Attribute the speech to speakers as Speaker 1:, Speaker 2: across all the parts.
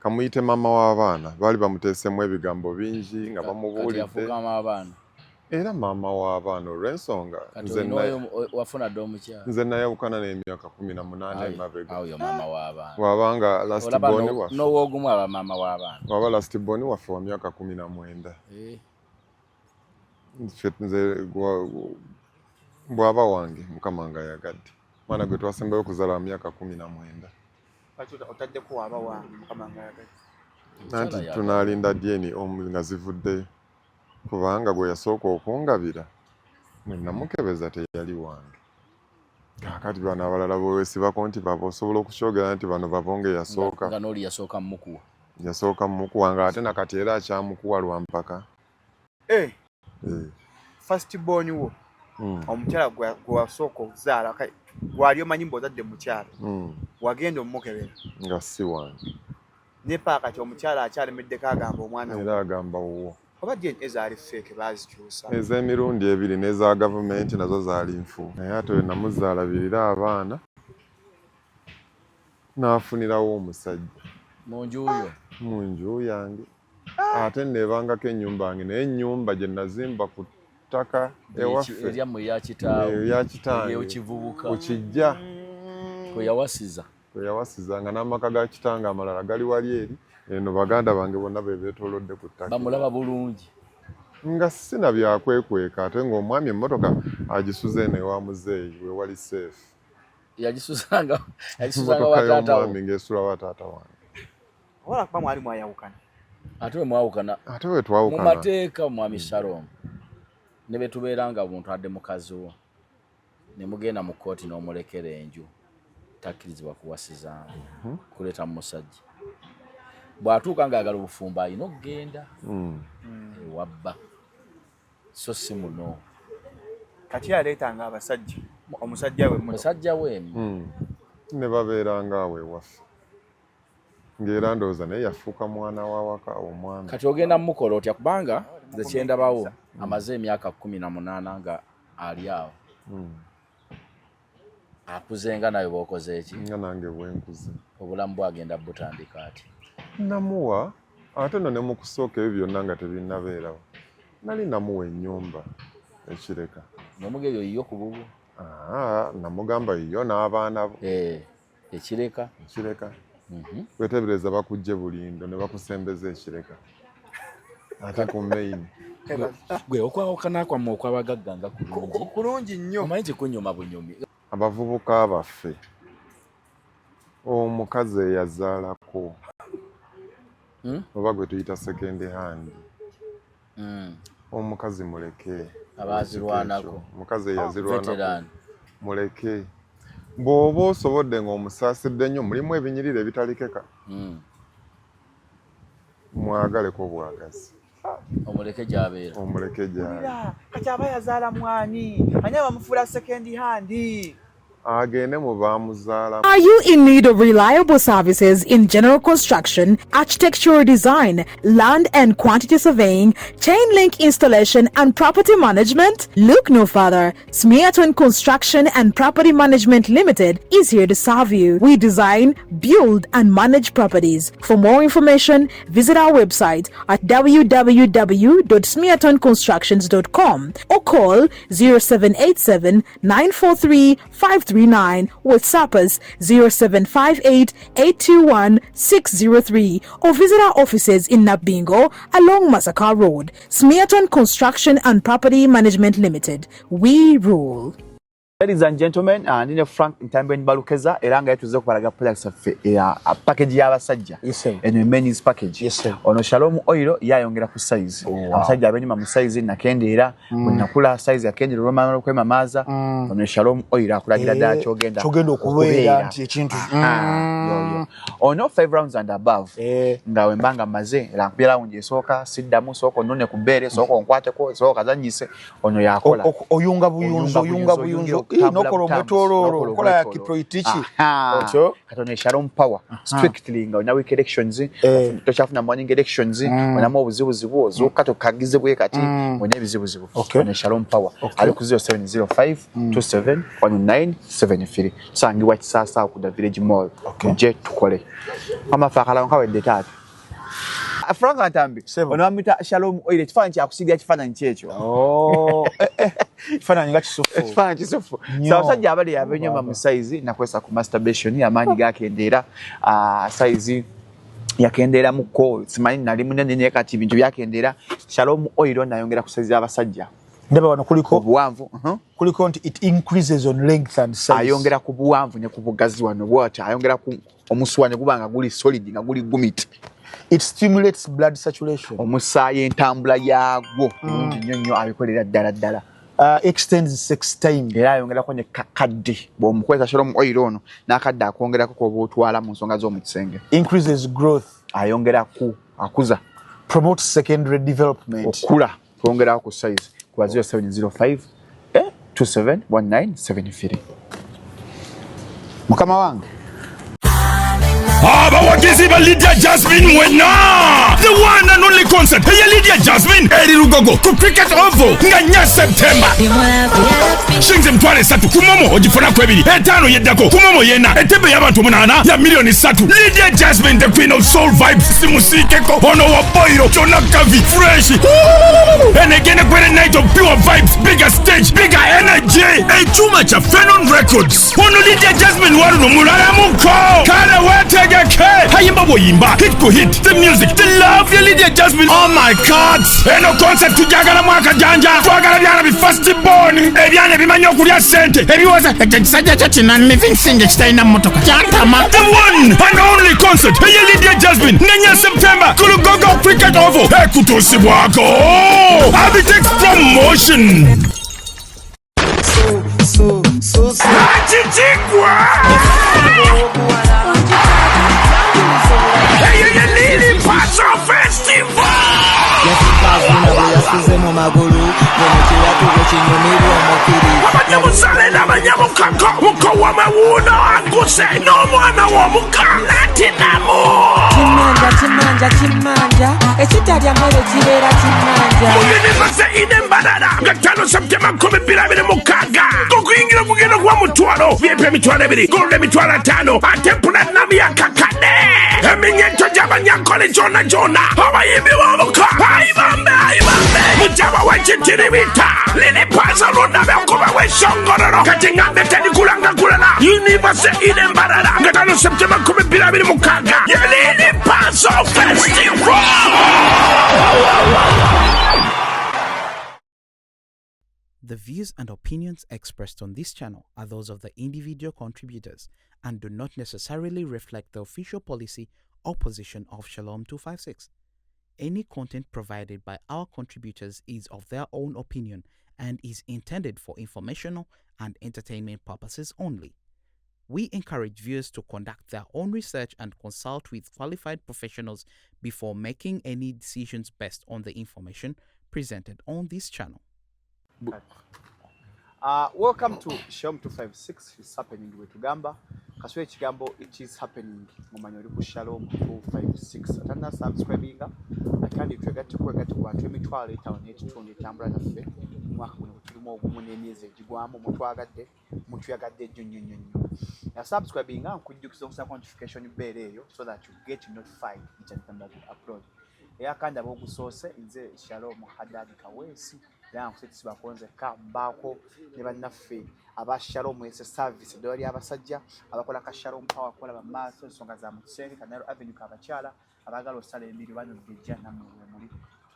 Speaker 1: kamuyite mama w'abaana baali bamuteesemu ebigambo bingi nga bamubuulidde era maama w'abaana olw'ensonga nze nayawukana n'emyaka 18 emabega wabanga lastborn waffe wa myaka 19 nze bw'aba wange mukama nga yagadde mwana gwe twasembayo okuzaala wa myaka 19 nanti tunalinda dyeni nga zivuddeyo kubanga gwe yasooka okungabira namukebeza teyali wange kakati bano abalala bwewesibako nti baba osobola okukyogera nti bano babonge yasooka mumukuwa nga ate nakati era akyamukuwa lwampaka
Speaker 2: first born wo omukyala gwe wasooka okuzaala gwali omanyi mb'ozadde mukyala wagenda omumukebera
Speaker 1: nga si wange
Speaker 2: ne paakati omukyala akyalemeddeko agamba omwana
Speaker 1: era agamba wuwo
Speaker 2: oba dyeni ezaali feeke baazikyusa
Speaker 1: ez'emirundi ebiri n'eza gavumenti nazo zaali nfu naye ate we namuzaalabiririra abaana n'afunirawo omusajja mu nju yange ate neebangako ennyumba yange naye ennyumba gye nazimba ku ttaka ewaffe eya kitange okijja kwe yawasiza nga n'amaka ga kitange amalala gali wali eri eno baganda bange bonna be beetoolodde ku ttaka
Speaker 3: bamulaba bulungi
Speaker 1: nga sina byakwekweka ate ng'omwami emmotoka agisuza eno ewa muzeeyi we wali seefu
Speaker 3: yagisuzanga
Speaker 1: y'omwami ng'esula wa taata wange
Speaker 2: wala kuba mwali mwayawukana
Speaker 3: ate we mwawukana
Speaker 1: ate we twawukana
Speaker 3: mu mateeka mwami Shalom ne betubeera nga omuntu adde mukazi wo ne mugenda mu kkooti n'omulekera enju takkirizibwa kuwasizanga kuleeta mu musajja bw'atuuka ng'agala obufumbo alina okugenda ewabba so si muno
Speaker 2: kati aleetanga abasajja omusajja we
Speaker 1: ne babeeranga awo ewaffe ng'era ndowooza naye yafuuka mwana wawaka omwami
Speaker 3: kati ogenda mumukola otya kubanga nze kyendabawo amaze emyaka 18 nga ali awo akuzenga nayo bw'okoze eki
Speaker 1: nga nange bwenkuze
Speaker 3: obulamu bwagenda butandika ati
Speaker 1: namuwa ate no ne mu kusooka ebyo byonna nga tebinnabeerawo nali namuwa ennyumba ekireka
Speaker 3: nomuga ebyo yiyo ku bubu
Speaker 1: namugamba yiyo n'abaana bo
Speaker 3: ekireka
Speaker 1: wetebereza bakujje bulindo ne bakusembeza ekireka ate ku maini
Speaker 3: gwe okwawukana kwammwe okw'abagagga nga
Speaker 2: kulungi nnyo
Speaker 3: omanyi kikunyuma bunyumi
Speaker 1: abavubuka baffe omukazi eyazaalako oba gwe tuyita second hand omukazi muleke
Speaker 3: abazirwanako
Speaker 1: omukazi eyazirwanako muleke bw'oba osobodde ng'omusaasidde nnyo mulimu ebinyirira ebitalikeka mwagaleko bwagazi
Speaker 3: omuleke gy'abeera
Speaker 2: kati aba yazaala mwani ani abamufuula second hand
Speaker 1: agende mu baamuzaala.
Speaker 4: Are you in need of reliable services in general construction, architectural design, land and quantity surveying, chain link installation and property management? Look no further. Smeaton Construction and Property Management Limited is here to serve you. We design, build and manage properties. For more information, visit our website at www.smeatonconstructions.com or call 0787 943 539 with Sappers 0758 821 603 or visit our offices in Nabingo along Masaka Road. Smeaton Construction and Property Management Limited. We rule.
Speaker 2: Ladies and gentlemen, ndine Frank Ntambwe Balukeza era nga yatuze okubalaga products affe ya package y'abasajja eno men's package ono Shalom Oil yayongera ku size abasajja abenyuma mu size nakendeera nakula size yakendera olw'amala okwemamaza ono Shalom Oil akulagira ddala kyogenda
Speaker 5: okubeera nti ekintu
Speaker 2: ono 5 rounds and above nga wembanga maze era mpira unje soka siddamu soko none ku bere soko nkwateko soko kazanyise ono yakola
Speaker 5: oyunga buyunzo nokolo omwetololo kola kiproitichi
Speaker 2: ocho katone Shalom Power strictly nga na week elections tochafuna morning elections onamu obuzibuzibu ozuka tokagize bwe kati ona ebizibuzibu ne Shalom Power ali ku 0705 27 1973 sangibwa kisasa ku the village mall je tukole amafakala nkawedde tatu Frank Antambi onomita Shalom oile kifanyi kyakusigira kifanyi kyekyo
Speaker 5: kifanyi nga kisufu
Speaker 2: kifanyi kisufu sabasajja abali yabenyoma mu size nakwesa ku masturbation yamanyi gakendera size yakendera mu ko simanyi nali munene ne kati bintu byakendera Shalom oil nayongera ku size abasajja
Speaker 5: ndaba wano kuliko
Speaker 2: buwanvu
Speaker 5: kuliko nti it increases on length and size
Speaker 2: ayongera ku buwanvu ne ku bugazi wano bwata ayongera ku omuswane gubanga guli solid nga guli gumit.
Speaker 5: It stimulates blood saturation.
Speaker 2: Omusaayi entambula yagwo nnyo abikolera ddala.
Speaker 5: Extends sex time.
Speaker 2: Era ayongerako ne kakadde bw'omukwesa Shalom oil ono n'akadde akongerako k'obootwala mu nsonga z'omu kisenge.
Speaker 5: Increases growth.
Speaker 2: Ayongeraku akuza.
Speaker 5: Promotes secondary development.
Speaker 2: Okula twongerako ku size ku 0705 271973. Mukama wange
Speaker 6: abawagizi ba Lydia Jasmine wena the one and only concert hey Lydia Jasmine eri Lugogo ku Cricket Oval nga nya September shinze mtwale 3 kumomo ogifuna kwebiri 5 yeddako kumomo yena etebe y'abantu 8 ya milioni 3 Lydia Jasmine the queen of soul vibes simusikeko ono wa boiro Jona Kavi fresh and again a great night of pure vibes bigger stage bigger energy echuma cha Phenon Records ono Lydia Jasmine waruno mulala muko kale wete Hayimba boyimba hit ko hit the music the love ya Lydia Jasmine oh my god eno concert tujagala mwaka janja twagala byana bi first born ebyana bimanyo kulya sente ebiwaza ekisajja kyatina living singe kitaina motoka kyantama the one and only concert ya Lydia Jasmine nenya September ku Lugogo Cricket Oval ekutosibwako Abitex promotion so Achikwa Lili Paso Festival! Abanyamusale n'abanyamukako muko w'amawuno aguse n'omwana w'omukanatinamu
Speaker 7: Chimanja ekitalya mmere kibeera chimanja
Speaker 6: Muyinibase Inembarara nga 5 Septemba 2026 kokuyingira kugenda kuwa mutwalo VIP emitwalo 2 gold emitwalo 5 ate platinum ya kakade eminyeto gy'abanyankole jona abayimbi b'omuka ayibambe mujaba w'ekitiribita Lili Paso lundabe okuba w'eshongororo kati ngambe tedikulanga kulala Univase Inembarara nga 5 Septemba 2026 ye Lili Paso Festival.
Speaker 8: The views and opinions expressed on this channel are those of the individual contributors and do not necessarily reflect the official policy or position of Shalom 256. Any content provided by our contributors is of their own opinion and is intended for informational and entertainment purposes only. We encourage viewers to conduct their own research and consult with qualified professionals before making any decisions based on the information presented on this channel.
Speaker 2: Welcome to Shalom 256. It's happening with Tugamba. Kaswe Chigambo, it is happening. Mumanyori ku Shalom 256. Atanda subscribing. Atandi twegati bantu emitwalo 5 n'ekitundu etambula naffe. Mwaka guno tulimo ogumuneneze gigwamu mutwagadde mutuyagadde nnyo. Ya subscribing nkujjukiza okusaba notification bell eyo so that you get notified each time that we upload. Eya kandi abogusoose nze Shalom Hadad Kawesi. Yankusitisi bakonze kambako ne bannaffe aba Shalom ese service doli abasajja abakola ka Shalom Power kola ba maso ensonga za Mutsenge Kanaro Avenue kabakyala abagala osala emiri bano bijja namwe muri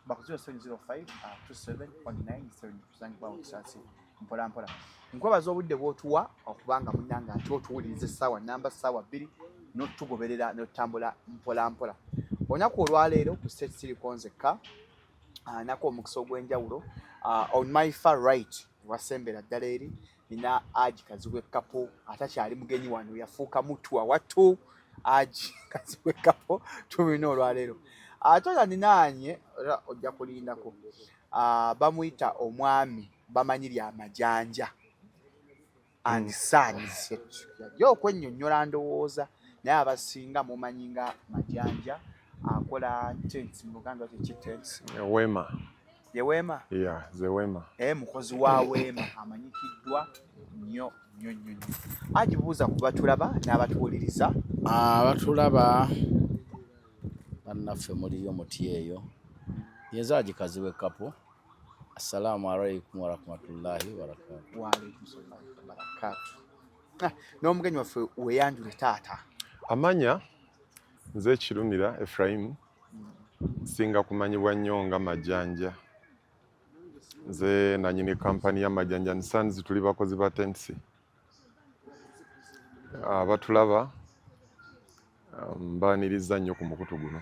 Speaker 2: bakuziyo 705 2719 zangi bawo kisasi mpola nkwabaza obudde bwotuwa okubanga munnanga ati otuwulirize sawa namba sawa 2 notugoberera notambula mpola onyako olwaleero ku state city konzeka nako omukisa ogw'enjawulo on my far right wasembera ddala eri nina Aji Kazibwe Kapo atakyali mugenyi wano yafuuka mutwa watu Aji Kazibwe Kapo tubina olwaleero atola ninaanye ojja kulindako bamuyita omwami bamanyiri amajanja and Sons. Yo kwennyonnyola ndowooza naye abasinga mumanyi nga Majanja akola tents mu Luganda ki tents.
Speaker 1: Wema.
Speaker 2: Ye Wema?
Speaker 1: Yeah, ze Wema.
Speaker 2: Mukozi wa Wema amanyikiddwa nnyo. Agibuuza ku batulaba n'abatuwuliriza.
Speaker 3: Abatulaba bannaffe muliyo muti eyo. Yeza agikazi w'ekkapo. Assalamu alaikum wa rahmatullahi wa barakatuh.
Speaker 2: Wa alaikum salaam wa barakatuh. N'omugenyi waffe weyanjule taata.
Speaker 1: Amanya nze Kirumira Ephraim singa kumanyibwa nnyo nga Majanja. Nze nanyini kampani ya Majanja and Sons tuli bakozi ba tents. Abatulaba mbaniriza nnyo ku mukutu guno.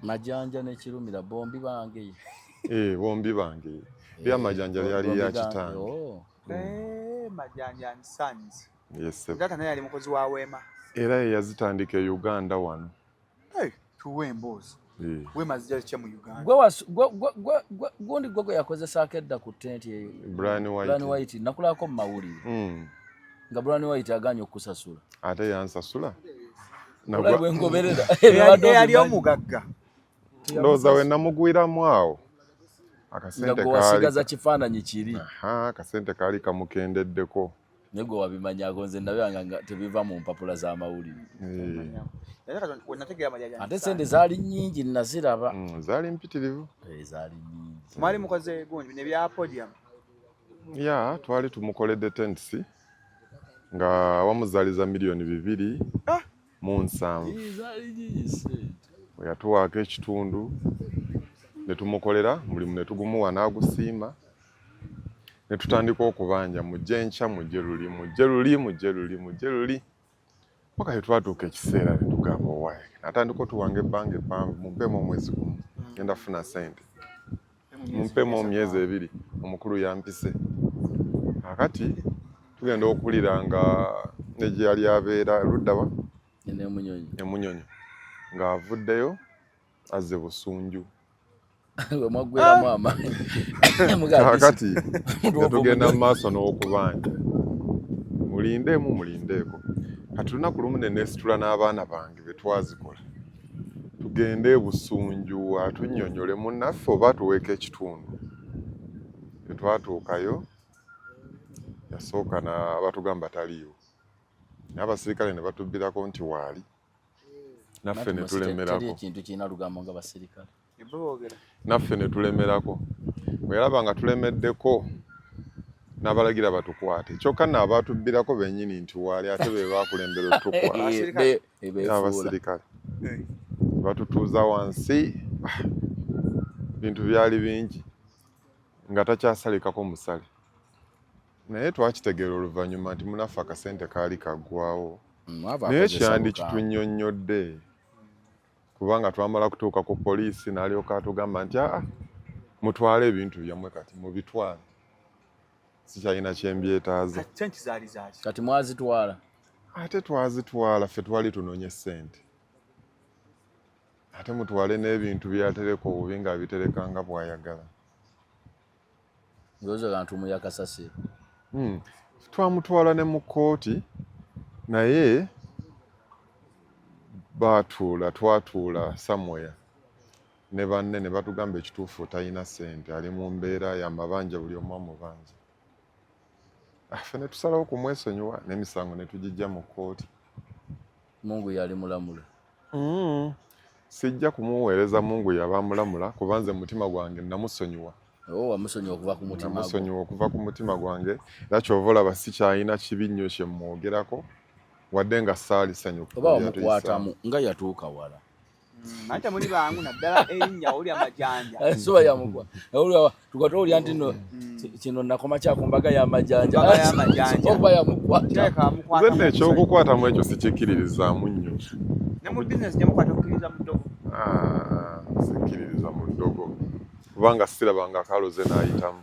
Speaker 3: Majanja ne Kirumira bombi bange.
Speaker 1: Bombi bange. Bya Majanja yali ya kitange.
Speaker 2: Majanja and Sons.
Speaker 1: Yes.
Speaker 2: Taata naye ali mukozi wa Wema.
Speaker 1: Era yazitandika Uganda wano.
Speaker 2: Tuwe emboozi. Wema zijja kye mu Uganda.
Speaker 3: Gundi gwe yakozesa edda ku tent eyo.
Speaker 1: Brian White.
Speaker 3: Nakulako mu mawulire. Nga Brian White aganye okusasula.
Speaker 1: Ate yansasula.
Speaker 3: Nagwe ngoberera.
Speaker 2: Yali omugagga.
Speaker 1: Loza we namugwiramu awo. Akasente
Speaker 3: kali. Wasigaza kifaananyi kiri.
Speaker 1: Akasente kali kamukendeddeko.
Speaker 3: Nego wabimanya agonze ndabanga tebiva mu mpapula za mawulire. Ate sente zaali nnyingi naziraba.
Speaker 1: Zaali mpitirivu.
Speaker 3: Zaali nnyingi.
Speaker 2: Mwali mukoze gundi ne bya podium.
Speaker 1: Ya, twali tumukoledde tents nga wamuzaliza milioni 2 mu 7.
Speaker 3: Zaali nnyingi sente.
Speaker 1: Yatuwaako ekitundu ne tumukolera mulimu ne tugumuwa n'agusiima. Ne tutandika okubanja mujje nkya mujje luli. Paka yetwatuuka ekiseera ne tugamba owaye. Natandika otuwanga ebbanga eppanvu mumpemu omwezi gumu. Ngenda funa sente. Mumpemu emyezi 2 omukulu yampise. Akati tugenda okulira nga negye yali abeera luddawa emunyonyi ng'avuddeyo azze Busunju.
Speaker 3: Mwagweramu amaanyi.
Speaker 1: Akati tugenda mu maaso n'okubanja. Mulindeeko. Kati lunaku lumu ne nesitula n'abaana bange be twazikola. Tugende Busunju atunnyonnyole munnaffe oba tuweeko ekitundu. Twatuukayo yasooka n'abatugamba taliyo. N'abasirikale ne batubbirako nti waali. Naffe ne tulemerako.
Speaker 3: Ekintu kirina lugambo nga basirikale.
Speaker 1: Naffe ne tulemerako. Bwe yalaba nga tulemeddeko n'abalagira batukwate. Kyokka n'abatubbirako bennyini nti waali ate be baakulembera otukwate. Abasirikale. Batutuuza wansi. Bintu byali bingi. Nga takyasalikako musale. Naye twakitegeera oluvannyuma nti munaffe akasente kaali kaggwawo. Naye kyandi kitunnyonnyodde. Kubanga twamala kutuuka ku poliisi n'alyoka atugamba nti mutwale ebintu byammwe kati mubitwale. Sikyalina kyembyetaaze.
Speaker 3: Kati mwazitwala?
Speaker 1: Ate twazitwala ffe twali tunonye ssente. Ate mutwale n'ebintu byatereka obubi nga biterekanga bw'ayagala.
Speaker 3: Yozo kantu muyakasasiro.
Speaker 1: Twamutwala ne mu kkooti naye twatuula somewhere ne banne ne batugamba ekituufu talina ssente ali mu mbeera y'amabanja buli omu amubanja. Ffe ne tusalawo kumwesonyiwa n'emisango ne tugijja mu kkooti.
Speaker 3: Mungu yali mulamula.
Speaker 1: Sijja kumuweereza Mungu yaba mulamula kuba nze mutima gwange namusonyiwa.
Speaker 3: Wamusonyiwa okuva ku mutima gwange.
Speaker 1: Namusonyiwa okuva ku mutima gwange. Era kyova olaba sikyalina kibi nnyo kye mwogerako wadde nga saali sanyuka.
Speaker 3: Oba wamukwatamu nga yatuuka wala.
Speaker 2: Ate muli bangu naddala erinnya oli Amajanja.
Speaker 3: Soba yamugwa. Tukatolya nti no kino nakoma kyakumbaga ya Majanja. Oba yamukwata.
Speaker 1: Nze ekyokukwatamu ekyo sikikkiririzaamu nnyo.
Speaker 2: Ne mu business nyamukwata okukkiriza mu ddogo.
Speaker 1: Sikkiririza mu ddogo. Kubanga sirabanga kaloze n'ayitamu.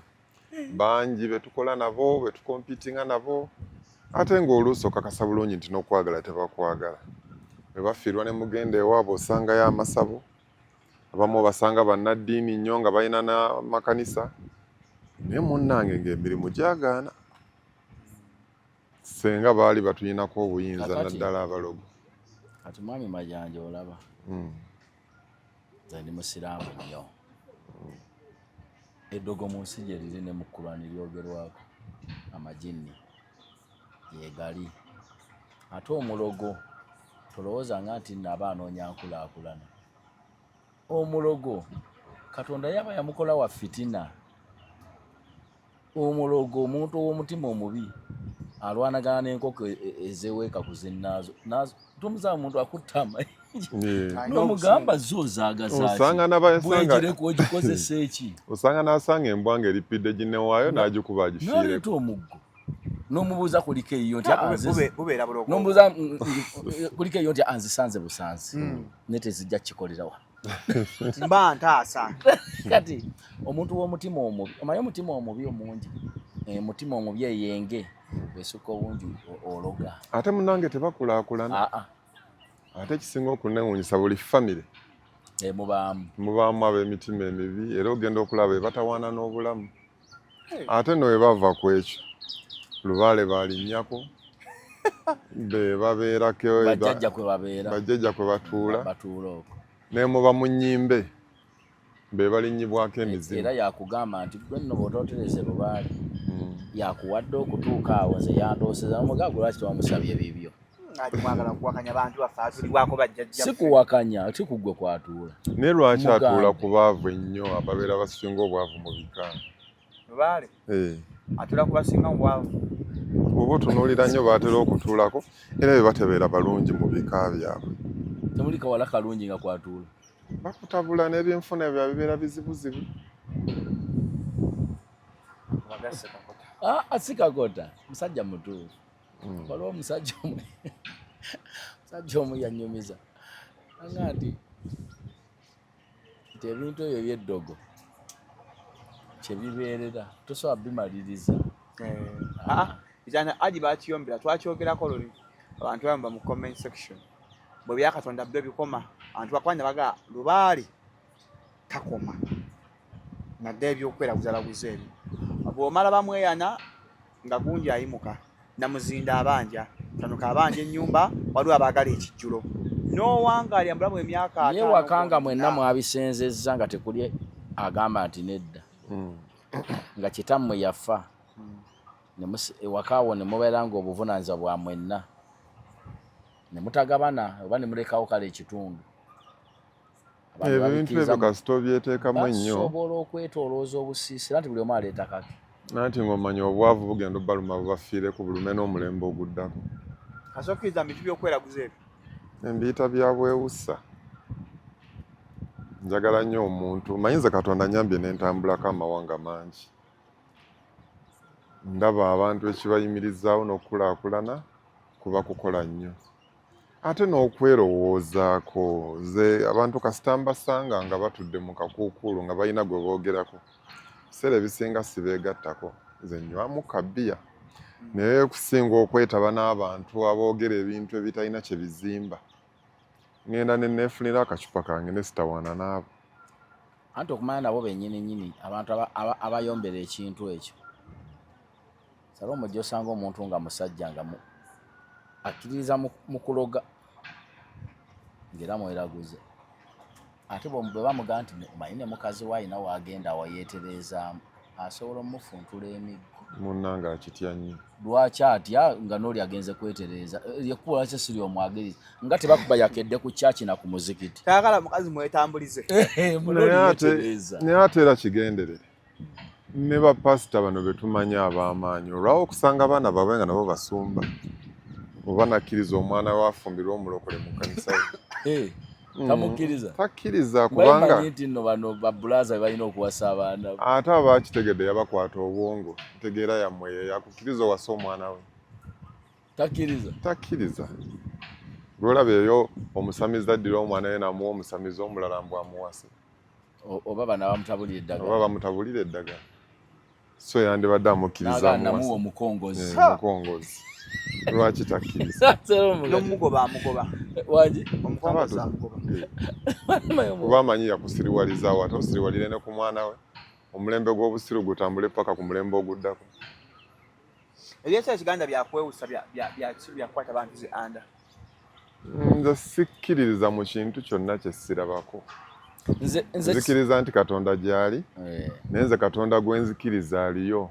Speaker 1: Bangi betukola nabo, betukompitinga nabo. Ate ng'oluusi okakasa bulungi nti n'okwagala tebakwagala. Bwe bafiirwa ne mugenda ewaabwe osangayo amasabo. Abamu basanga bannaddiini nnyo nga balina n'amakanisa. Naye munnange ng'emirimu gyagaana. senga baali batuyinako obuyinza
Speaker 3: Kakati.
Speaker 1: naddala abalogo.
Speaker 3: Kati mwami Majanja olaba. Nze ndi musiraamu nnyo. Eddogo mu nsi gye liri ne mu Qur'ani lyogerwako. Amajini yegali. Ate omulogo tolowooza nga nti naba anoonya nkulaakulana. Omulogo Katonda yaba yamukola wa fitina. Omulogo omuntu ow'omutima omubi alwanagana n'enkoko ezeweeka kuzinnaazo. Tumuza omuntu akutta amayinja. N'omugamba zo zaagazaaki.
Speaker 1: Osanga n'abayasanga.
Speaker 3: Bwegireko ogikozesa eki.
Speaker 1: Osanga n'asanga embwa ng'eripidde ginnewaayo n'agikuba agifiireko.
Speaker 3: N'aleeta omuggo. N'omubuuza kuliko eyo nti
Speaker 2: bubeera buloko.
Speaker 3: n'omubuuza kuliko eyo nti anzisanze busanzi. Ne tezijja kikolera wa.
Speaker 2: Mba ntaasa.
Speaker 3: Kati omuntu w'omutima omubi, omanyi omutima omubi omungi. Mutima omubi eyenge bwesuka obungi ologa.
Speaker 1: Ate munnange tebakulaakulana. Ate kisinga okunnewuunyisa buli famire. Mubaamu ab'emitima emibi era ogenda okulaba batawaana n'obulamu. Ate no bwe bava ku ekyo lubaale balinnyako be babeerako bajjajja kwe batuula ne muba mu nnyimbe be balinnyibwako emizimu.
Speaker 3: Era yakugamba nti gwe nno bw'otootereze lubaale yakuwadde okutuuka awo nze yandooseza n'omugaaga lwaki tewamusabye bibyo.
Speaker 2: Mwagala kuwakanya bantu baffe atuulibwako bajjajja.
Speaker 3: Si kuwakanya ati ku ggwe kwatuula.
Speaker 1: Naye lwaki atuula ku baavu ennyo ababeera basinga obwavu mu bika?
Speaker 2: Lubaale atuula ku basinga mu bwavu.
Speaker 1: Oba otunuulira nnyo baatera okutuulako era be batebeera balungi mu bika byabwe.
Speaker 3: Temuli kawala kalungi nga kwatuula.
Speaker 1: Bakutabula n'ebyenfuna byabwe bibeera bizibuzibu.
Speaker 3: Sikakota musajja mutuufu. Waliwo omusajja omu yannyumiza anga nti ebintu ebyo by'eddogo kye bibeerera tosobola bimaliriza.
Speaker 2: Ijana aji bakyombera twakyogerako luli abantu bamba mu comment section bwe byakatonda byo bikoma abantu bakwanya baga lubaali takoma nadde ebyokweraguza ebyo bw'omala bamweyana nga gunji ayimuka namuzinda abanja tanuka abanja ennyumba waliwo abaagala ekijjulo n'owangalya mulamu emyaka 5
Speaker 3: ye wakanga mwenna mwabisenzezza nga tekuli agamba nti nedda nga kitammwe yafa ewakaawo ne mubeera nga obuvunaanyizibwa bwa mwenna ne mutagabana oba ne mulekawo kale ekitundu.
Speaker 1: Ebintu ebyo kasita obyeteekamu ennyo
Speaker 3: basobola okwetoolooza obusiisira nti buli omu aleeta kake.
Speaker 1: Nanti ng'omanya obwavu bugenda obbaluma bubafiireko bulume n'omulembe oguddako.
Speaker 2: Kasokkiriza mu bintu by'okweraguza ebyo.
Speaker 1: Embiyita bya bwewussa. Njagala nnyo omuntu mayinza Katonda nyambye n'entambulako amawanga mangi. Ndaba abantu ekibayimirizaawo n'okulaakulana kuba kukola nnyo. Ate n'okwerowoozaako ze abantu kasita mbasanga nga batudde mu kakuukulu nga balina gwe boogerako. Biseera ebisinga sibeegattako nze nnywamu kabbiya naye kusinga okwetaba n'abantu aboogera ebintu ebitalina kye bizimba ngenda ne neefunira akacupa kange ne sitawaana naabo.
Speaker 3: Anti okumanya nabo bennyini abantu abayombera ekintu ekyo. Sala omujja osanga omuntu nga musajja nga akkiririza mu kuloga ng'era mweraguze. Ate bwe bamugamba nti omanyi ne mukazi we alina wagenda awayeeterezaamu asobola omufuntula emiggo.
Speaker 1: Munnange akitya nnyo. Lwaki
Speaker 3: atya nga n'oli agenze kwetereeza yekkuba lwaki siri omwagiriza nga tebakuba yakedde ku kyaki na ku muzikiti.
Speaker 2: Tayagala mukazi mwetambulize.
Speaker 1: Naye ate era kigenderere. Ne bapasita bano be tumanya ab'amaanyi olwawo okusanga abaana baabwe nga nabo basumba oba nakkiriza omwana we afumbirwa omulokole mu kkanisa ye.
Speaker 3: Tamukkiriza?
Speaker 1: Takkiriza kubanga
Speaker 3: bamanyi nti nno bano babulaaza balina okuwasa abaana.
Speaker 1: Ate abaakitegedde yabakwata obwongo ntegeera yammwe ye yakukkiriza owasa omwana we.
Speaker 3: Takkiriza?
Speaker 1: Takkiriza. Lwolaba eyo omusamizi addira omwana we namuwa omusamizi omulala mbw amuwase.
Speaker 3: Oba bano bamutabulira eddagala.
Speaker 1: Oba bamutabulira eddagala. So yandibadde amukkiriza amuwase.
Speaker 3: Namuwa omukongozi.
Speaker 1: Omukongozi. Lwaki takkiriza?
Speaker 2: N'omugoba amugoba.
Speaker 3: Waki?
Speaker 2: Omukongozi amugoba.
Speaker 1: Kuba amanyi yakusiriwalizaawo ate osiriwalire ne ku mwana we. Omulembe gw'obusiru gutambule paka ku mulembe oguddako.
Speaker 2: Ebyesa ekiganda byakwewusa byakwata abantu zi anda.
Speaker 1: Nze sikkiririza mu kintu kyonna kye sirabako. Nzikiriza nti Katonda gyali, naye nze Katonda gwe nzikiriza aliyo.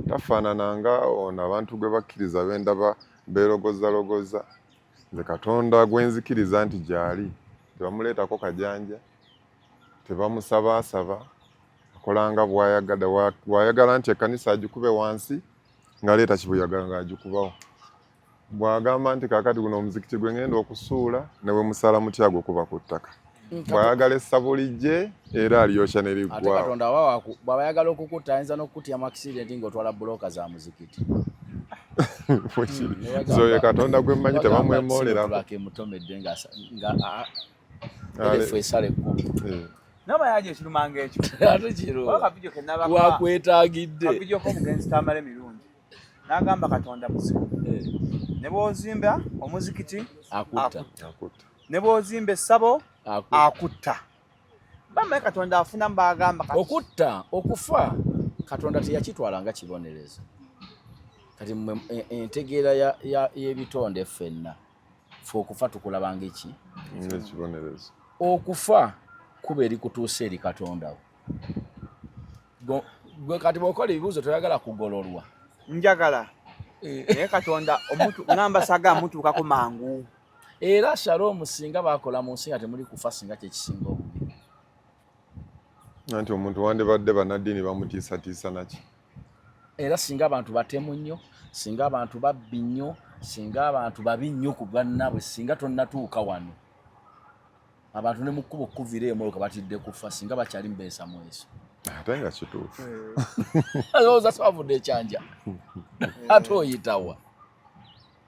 Speaker 1: Tafaanana nga ono abantu gwe bakkiriza bendaba beerogoza. Nze Katonda gwe nzikiriza nti gyali. Tebamuleetako kajanja, tebamusabaasaba, akolanga bw'ayagala nti ekkanisa agikube wansi, ng'aleeta kibuyagala ng'agikubawo. Bw'agamba nti kaakati guno omuzikiti gwe ngenda okusuula ne bwe musala mutya gukuba ku ttaka. Bw'ayagala essabulijje era aliyokya ne liggwawo.
Speaker 3: Ate Katonda bw'aba ayagala okukutta ayinza n'okukutyamu accident ng'otwala bulooka za muzikiti.
Speaker 1: Zoye Katonda gwe mmanyi tebamwemoolerako.
Speaker 2: Nabayaje ekirumanga ekyo.
Speaker 3: Ate kiro. Wakwetaagidde.
Speaker 2: Akavidiyo k'omugenzi Tamale Mirungi. N'agamba Katonda muzibu. Ne bw'ozimba omuzikiti akutta. Ne bw'ozimba essabo akutta. Bamaye Katonda afuna mbagamba
Speaker 3: okutta okufa Katonda teyakitwala nga kibonerezo. Kati entegeera y'ebitonde ffenna fe okufa tukulabanga iki
Speaker 1: n'ekibonerezo.
Speaker 3: Okufa kuba eri kutuusa eri Katonda wo. Gwe kati bw'okola ebibuuzo toyagala kugololwa.
Speaker 2: Njagala. Naye Katonda omuntu ngamba saga mutuukako mangu.
Speaker 3: Era Shalom singa bakola mu nsi nga temuli kufa singa kye kisinga obubi.
Speaker 1: Anti omuntu wandibadde bannaddiini bamutiisatiisa naki.
Speaker 3: Era singa abantu batemu nnyo, singa abantu babbi nnyo, singa abantu babi nnyo ku bannaabwe, singa tonnatuuka wano. Abantu ne mu kkubo okuvira emmotoka batidde kufa singa bakyali mbeesa mweso.
Speaker 1: Ate nga kituufu.
Speaker 3: Alowooza twavudde ekyanja. Ate oyitawa.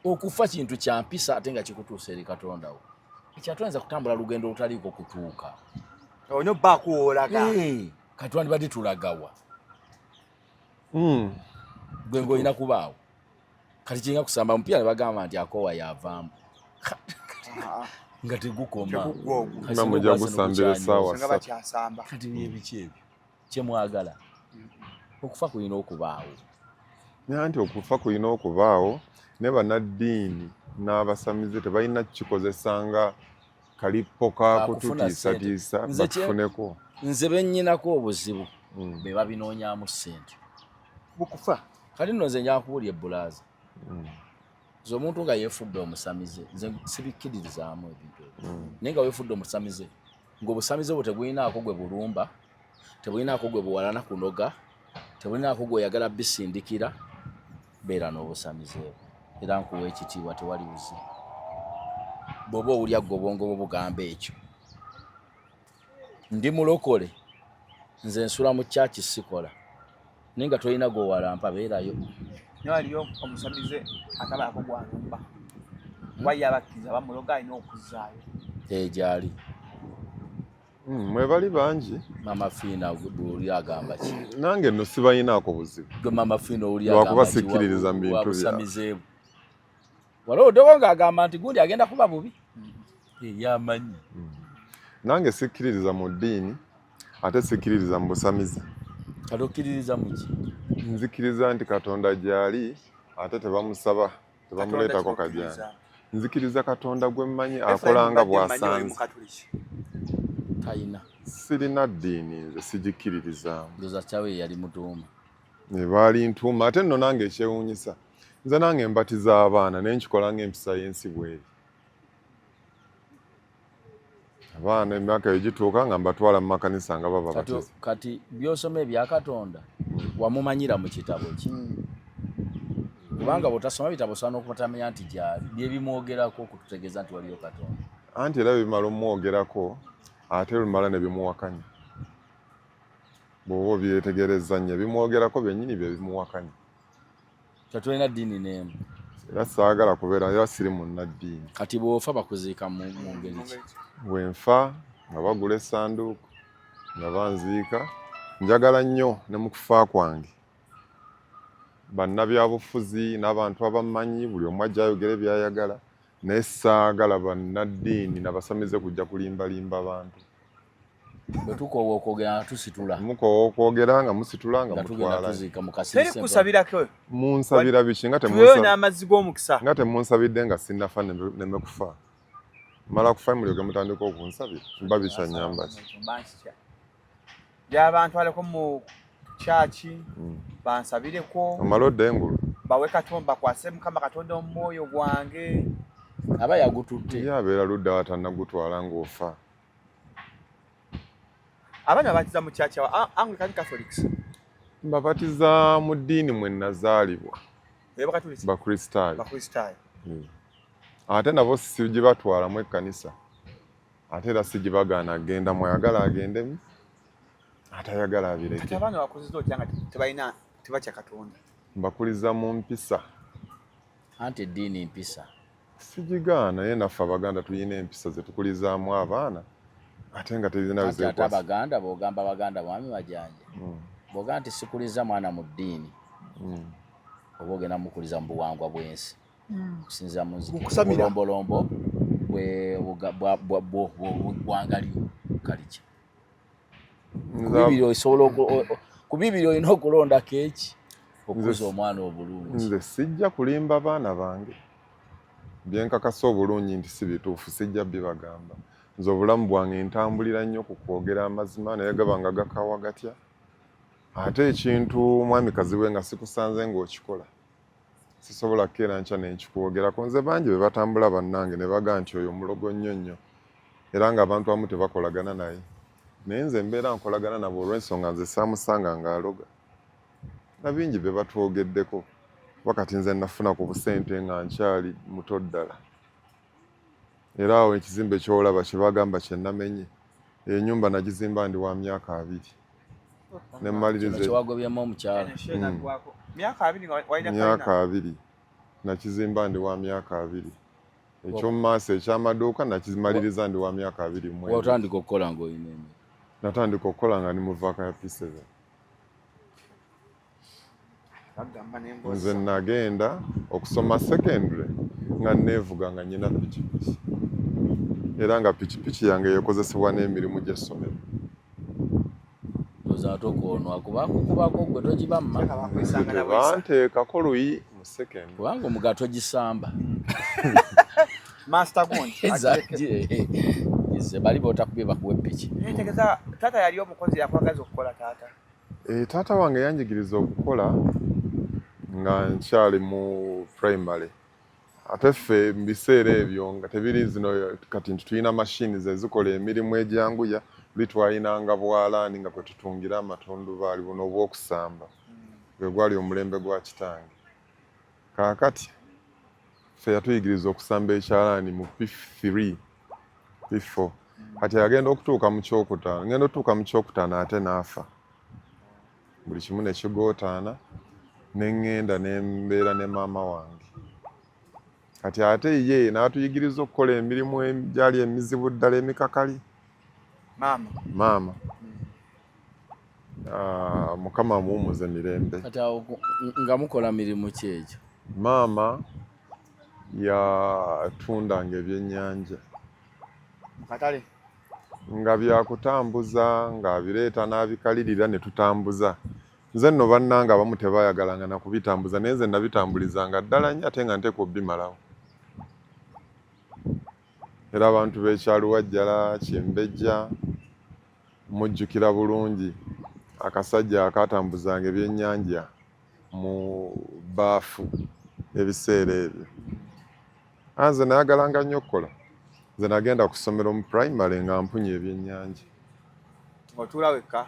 Speaker 3: Okufa kintu kya mpisa ate nga kikutuusa eri Katonda wo. Ekyatuyinza kutambula lugendo lutaliiko kutuuka.
Speaker 2: Onyo bbaako olaga.
Speaker 3: Kati twandibadde tulagawa. Gwe ng'olina kubaawo. Kati kiringa kusamba mupiira ne bagamba nti akoowa yavaamu. Nga tegukoma.
Speaker 1: Nga mujja gusambira essaawa 3.
Speaker 3: Kati byebiki ebyo kye mwagala. Okufa kulina okubaawo.
Speaker 1: Anti okufa kulina okubaawo ne bannaddiini n'abasamize tebalina kikozesa nga kalipo ka kututiisatiisa bakufuneko.
Speaker 3: Nze bennyinako obuzibu be babinoonyaamu ssente.
Speaker 2: Bukufa.
Speaker 3: Kati nno nze njala kuwulya ebbulaaza. Nze omuntu nga yeefudde omusamize nze sibikkiririzaamu ebintu ebyo. Naye nga weefudde omusamize ng'obusamize bwo tegulinaako gwe bulumba, tegulinaako gwe buwalana kunoga, tegulinaako gwe oyagala bisindikira, beera n'obusamize bwo. Era nkuwa ekitiibwa tewali buzibu. Bw'oba owulya gwe obwongo bwo bugamba ekyo. Ndi mulokole, nze nsula mu kyaki sikola. Naye nga tolina gweowalampa beerayo.
Speaker 2: Naye waliyo omusamize atabaako gwalumba. Wali abakkiriza bamuloga alina okuzzaayo.
Speaker 3: Gyali.
Speaker 1: Mwe bali bangi.
Speaker 3: Mama Fiina bw'oli agamba ki?
Speaker 1: Nange nno sibalinaako buzibu.
Speaker 3: Gwe Mama Fiina oli agamba
Speaker 1: lwakuba sikkiririza mu bintu
Speaker 3: byabwe. Walowoddewo ng'agamba nti gundi agenda kuba bubi. Yamanyi.
Speaker 1: Nange sikkiririza mu ddiini ate sikkiririza mu busamize.
Speaker 3: Kati okkiririza mu ki?
Speaker 1: Nzikiriza nti Katonda gyali ate tebamusaba tebamuleetako kajanja. Nzikiriza Katonda gwe mmanyi akolanga bw'asanze.
Speaker 3: Tayina.
Speaker 1: Sirina ddiini nze sigikkiririzaamu.
Speaker 3: Ndoza kyawe yali mutuuma.
Speaker 1: Ne baali ntuuma ate nno nange ekyewuunyisa. Nze nange mbatiza abaana naye nkikola ng'empisa y'ensi bw'eri. Abaana emyaka egituuka nga mbatwala mu makanisa nga baba batiza.
Speaker 3: Kati by'osoma ebya Katonda wamumanyira mu kitabo ki? Kubanga bw'otasoma bitabo osobola n'okutamanya nti gyali bye bimwogerako okututegeeza nti waliyo Katonda.
Speaker 1: Anti era bimala omwogerako ate lumala ne bimuwakanya. Bw'oba byetegereza nnyo bimwogerako byennyini bye bimuwakanya.
Speaker 3: Tetulina ddiini n'emu.
Speaker 1: Era saagala kubeera era siri munnaddiini.
Speaker 3: Kati bw'ofa bakuziika mu ngeri ki?
Speaker 1: Bwe nfa nga bagula essanduuko nga banziika njagala nnyo ne mu kufa kwange bannabyabufuzi n'abantu abammanyi buli omu ajja ayogera by'ayagala naye saagala bannaddiini n'abasamize kujja kulimbalimba abantu.
Speaker 3: Betuko okwogera tusitula.
Speaker 1: Muko okwogera nga musitula nga
Speaker 3: Tugenda
Speaker 1: mutwala.
Speaker 3: tuzika mu kasiri.
Speaker 2: Teri kusabirako.
Speaker 1: Munsabira biki nga
Speaker 2: Tuyo n'amazzi g'omukisa.
Speaker 1: nga temunsabidde nga sinnafa neme kufa. Mala kufa mulyoke mutandika okunsabira. Mba bikyanyamba ki.
Speaker 2: By'abantu aleko mu chachi bansabireko.
Speaker 1: Amalodde engulu.
Speaker 2: Bawe Katonda kwase Mukama Katonda omwoyo gwange.
Speaker 3: Aba yagututte.
Speaker 1: Yabeera ludda watannagutwala ng'ofa.
Speaker 2: Abana batiza mu chachi wa Anglican Catholics.
Speaker 1: Mbabatiza mu ddiini mwe nazaalibwa. Bakristaayo.
Speaker 2: Bakristaayo.
Speaker 1: Ate nabo sigibatwalamu ekkanisa. Ate era sigibagaana agenda mwayagala agendemu. Atayagala abireke.
Speaker 2: Kati abaana bakuziza otyanga tebalina tebakya Katonda.
Speaker 1: Mbakuliza mu mpisa.
Speaker 3: Anti eddiini mpisa.
Speaker 1: Sigigaana ye naffe Abaganda tulina empisa ze tukulizaamu abaana. Ate nga tezina
Speaker 3: Ate Abaganda bw'ogamba Abaganda mwami wajanja. Bw'ogamba nti sikuliza mwana mu ddiini. Oba ogenda mukuliza mu buwangwa bw'ensi. Kusinziira mu nzikiriza bulombolombo bwangali kaliki. Ku Bibiri olina okulonda keeki okuza omwana obulungi.
Speaker 1: Nze sijja kulimba baana bange. Byenkakasa obulungi nti si bituufu sijja bibagamba. Nze obulamu bwange ntambulira nnyo ku kwogera amazima naye gabanga gakawa gatya. Ate ekintu mwamikazi we nga sikusanze ng'okikola. Sisobola kukeera nkya nenkikwogerako. Nze bangi be batambula bannange ne baga nti oyo mulogo nnyo nnyo. Era ng'abantu abamu tebakolagana naye. Naye nze mbeera nkolagana nabo olw'ensonga nze saamusanga ng'aloga. Na bingi be batwogeddeko. Wakati nze nafuna ku busente nga nkyali muto ddala. Era awo ekizimbe ky'olaba kye bagamba kye namenye. Ennyumba nagizimba ndi wa myaka 2. Ne mmaliriza
Speaker 3: kiwagobyemu omukyala.
Speaker 2: Myaka 2 walina
Speaker 1: myaka 2. Nakizimba ndi wa myaka 2. Ekyo maaso eky'amaduuka nakimaliriza ndi wa myaka 2.
Speaker 3: Watandika okukola ng'olina emirimu.
Speaker 1: Natandika okukola nga ni mu vaaka ya P7. Nze nagenda okusoma secondary nga neevuga nga nyina pikipiki. Era nga pikipiki yange yekozesebwa n'emirimu gy'essomero.
Speaker 3: Tozaatokoonwa kubakukubako gwe togibamma.
Speaker 1: Banteekako luyi mu secondary.
Speaker 3: Kubanga omuga togisamba.
Speaker 2: Master Gondi.
Speaker 3: Bali botakubye bakuwe piki.
Speaker 2: Ntegeza tata yali omukozi yakwagaza okukola tata.
Speaker 1: Taata wange yanjigiriza okukola nga nkyali mu primary. Ate ffe mu biseera ebyo nga tebiri zino kati tulina mashini ze zikola emirimu egyanguya bitwayinanga bwalaani nga kwe tutungira amatundubaali buno obw'okusamba. Gwe gwali omulembe gwa kitange. Kaakati ffe yatuyigiriza okusamba ekyalaani mu P3 P4. Kati agenda okutuuka mu kyokutaano. Ngenda okutuuka mu kyokutaano ate n'afa. Buli kimu ne kigootaana ne ŋŋenda ne mbeera ne maama wange. Kati ate ye n'atuyigiriza okukola emirimu egyali emizibu ddala emikakali. Maama. Mukama muwummuze mirembe.
Speaker 3: Kati awo nga mukola mirimu ki egyo?
Speaker 1: Maama yatundanga ebyennyanja.
Speaker 2: Katale.
Speaker 1: Nga byakutambuza nga bireeta n'abikalirira ne tutambuza. Nze nno bannanga abamu tebayagalanga na kubitambuza naye nze nabitambulizanga ddala nnyo ate nga nteeka obbimalawo. Era abantu b'ekyalo Wajjala, Kimbejja mujjukira bulungi akasajja akatambuzanga ebyennyanja mu baafu ebiseera ebyo. Nze nayagalanga nnyo okukola. Nze nagenda ku ssomero mu primary nga mpunya ebyennyanja.
Speaker 2: Otuula wekka?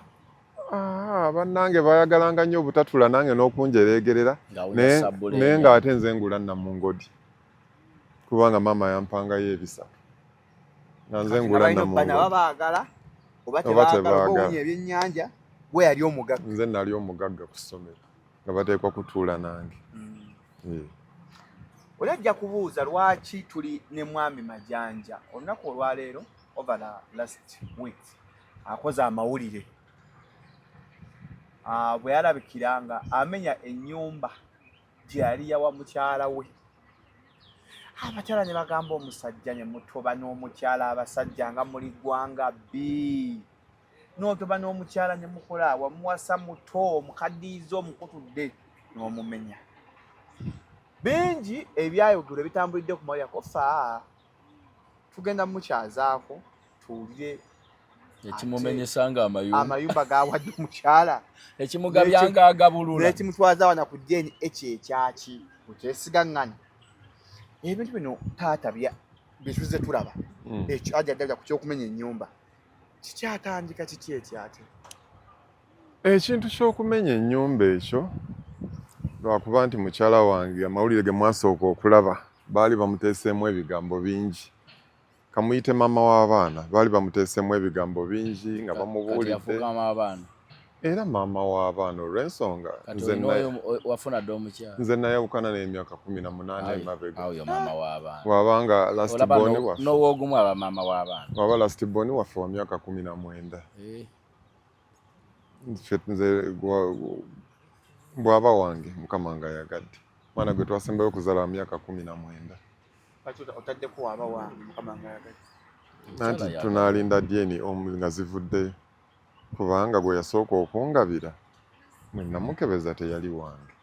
Speaker 1: Bannange bayagalanga nnyo obutatula nange n'okunjereegerera naye ng'ate nze ngula Namungodi. Kubanga maama yampangayo ebisatu. Nga nze ngula Namungodi.
Speaker 2: Babaagala oba tebaagala okuwonya ebyennyanja bwe yali omugagga.
Speaker 1: Nze nali omugagga ku ssomero nga bateekwa kutuula nange.
Speaker 2: Olajja kubuuza lwaki tuli ne Mwami Majanja olunaku olwaleero over the last week akoze amawulire bwe yalabikira nga amenya ennyumba gye yali yawa mukyala we. Abakyala ne bagamba omusajja ne mutoba n'omukyala abasajja nga muli ggwanga bbi. n'otoba n'omukyala ne mukola wamuwasa muto omukaddiiza omukutudde n'omumenya. Bingi ebyayogerwa ebitambulidde ku mawulire kofa tugenda mukyazaako tuwulire
Speaker 3: ekimumenyesanga
Speaker 2: amayumba gawadde omukyala
Speaker 3: ekimugabyanga agabulula
Speaker 2: n'ekimutwaza wana ku jeni ekyekyaki okyesigaŋŋana. Ebintu bino taata byetuze tulaba ekyo ajagabya ku kyokumenya ennyumba kikyatandika kiki ekyo ate?
Speaker 1: Ekintu ky'okumenya ennyumba ekyo lwakuba nti mukyala wange amawulire ge mwasooka okulaba baali bamuteeseemu ebigambo bingi. Kamuyite mama w'abaana baali bamuteeseemu ebigambo bingi nga bamubuulidde era mama w'abaana olw'ensonga nze nayawukana n'emyaka 18 emabega wabanga lastborn waffe wa myaka 19 nze bwaba wange mukama nga yagadde mwana gwe twasembayo okuzaala wa myaka 19
Speaker 2: otaddeko waba wange mukama nga yagadde
Speaker 1: nanti tunalinda dyeni nga zivuddeyo kubanga gwe yasooka okungabira mwe namukebeza teyali wange.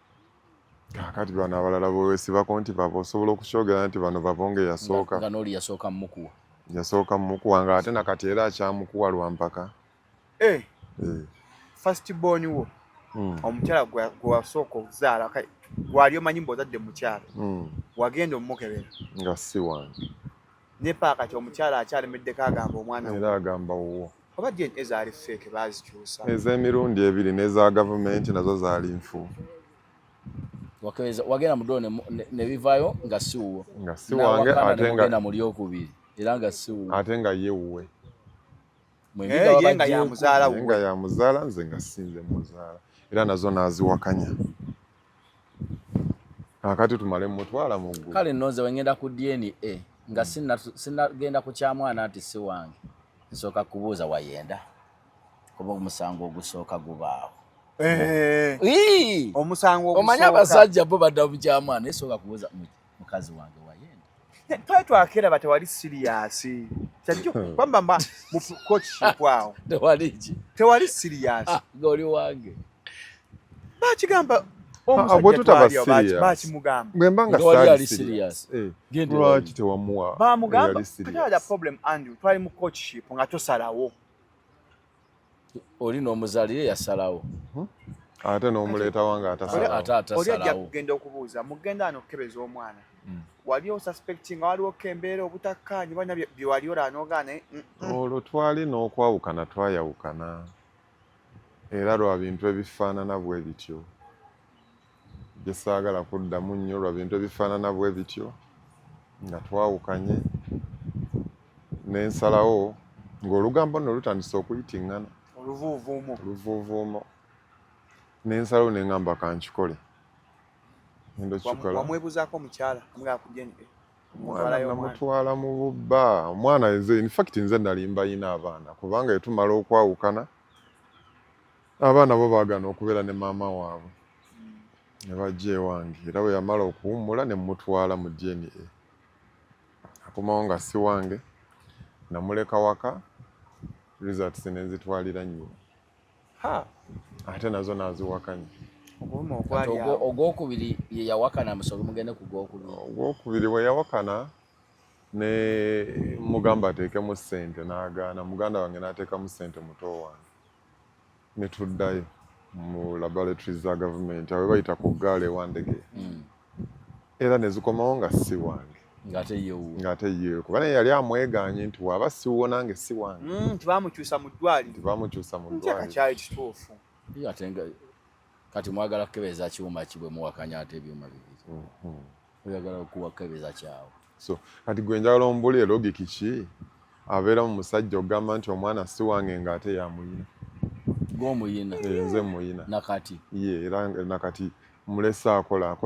Speaker 1: Kaakati bano abalala bwewesibako nti baba osobola okukyogera nti bano babonge yasooka
Speaker 3: nga n'oli yasooka
Speaker 1: mumukuwa nga ate nakati era akyamukuwa lwampaka.
Speaker 2: First born wo omukyala gwe wasooka okuzaala gwali omanyi mb'ozadde mukyala wagenda omukebera
Speaker 1: nga si wange
Speaker 2: ne paakati omukyala akyalemeddeko agamba omwana
Speaker 1: era agamba wuwo
Speaker 2: oba jeni ezaali feeke baazikyusa
Speaker 1: ez'emirundi ebiri n'eza gavumenti nazo zaali nfu.
Speaker 3: wagenda mu ddoo ne bivaayo nga si wuwo
Speaker 1: nga si wange
Speaker 3: genda mu lyokubiri era nga si wuwo
Speaker 1: ate nga ye wuwe
Speaker 2: ye nga yamuzaala wuwe
Speaker 1: nga yamuzaala nze nga sinze muzaala era nazo naaziwakanya. Akati tumale mutwala mu ggulu
Speaker 3: kale nno nze wengenda ku DNA nga sinagenda ku kyamwana nti si wange nsooka kubuuza wayenda kuba omusango ogusooka gubaawo.
Speaker 2: Omusango
Speaker 3: omanyi abasajja bo badda mu kyamwana esooka kubuuza mukazi wange wayenda.
Speaker 2: Twali twakeraba tewali siriyasi kwamba mu coachship awo tewali siriyasi
Speaker 3: ng'oli wange
Speaker 2: bakigamba
Speaker 1: bwe tutaba
Speaker 2: bakimugamba
Speaker 1: bwembanga
Speaker 3: saali serious
Speaker 1: lwaki tewamuwa
Speaker 2: bamugamba kataada problem Andrew twali mu coachship nga tosalawo
Speaker 3: oli n'omuzaalire yasalawo
Speaker 1: ate n'omuleeta wange atasalawo
Speaker 2: oli ajja kugenda okubuuza mugenda ano okukebeza omwana wali osuspecting waliwo embeera obutakkaanyi bana bye wali olanoogana
Speaker 1: olwo twali n'okwawukana twayawukana era lwa bintu ebifaanana bwe bityo bye saagala kuddamu nnyo lwa bintu ebifaanana bwe bityo nga twawukanye n'ensalawo ng'olugambo nno lutandise okuyitiŋŋana oluvuuvuumo n'ensalawo n'eŋŋamba kankikole
Speaker 2: wamwebuzaako omukyala
Speaker 1: namutwala mu bubba omwana infact nze nalimba yina abaana kubanga etumala okwawukana abaana bo baagana okubeera ne maama waabwe ne bajja ewange era bwe yamala okuwummula ne mutwala mu DNA akomawo nga si wange namuleka waka results ne nzitwalira nnyina ate nazo naaziwakanye.
Speaker 3: ogwokubiri ye yawakana musobe mugende ku
Speaker 1: ogwokubiri we yawakana ne mugamba ateekemu ssente n'agaana muganda wange n'ateekamu ssente muto wange ne tuddayo mu laboratories za gavumenti awe bayita ku ggaala ewandege era ne zikomawo nga si wange ng'ate yeewe kuba naye yali amweganye nti waaba siwuwo nange si wange
Speaker 2: tebamukyusa mu ddwaliro kyali kituufu
Speaker 3: kati mwagala kukebeza kiwuma kibwe muwakanya ate ebyuma bibiri oyagala okuwakebeza kyawe
Speaker 1: so kati gwe njagala ombulire logiki ki abeera mu musajja ogamba nti omwana si wange ng'ate yamuyina
Speaker 3: gw'omuyina
Speaker 1: nze muyina
Speaker 3: nakati
Speaker 1: ye era nakati mulesa akola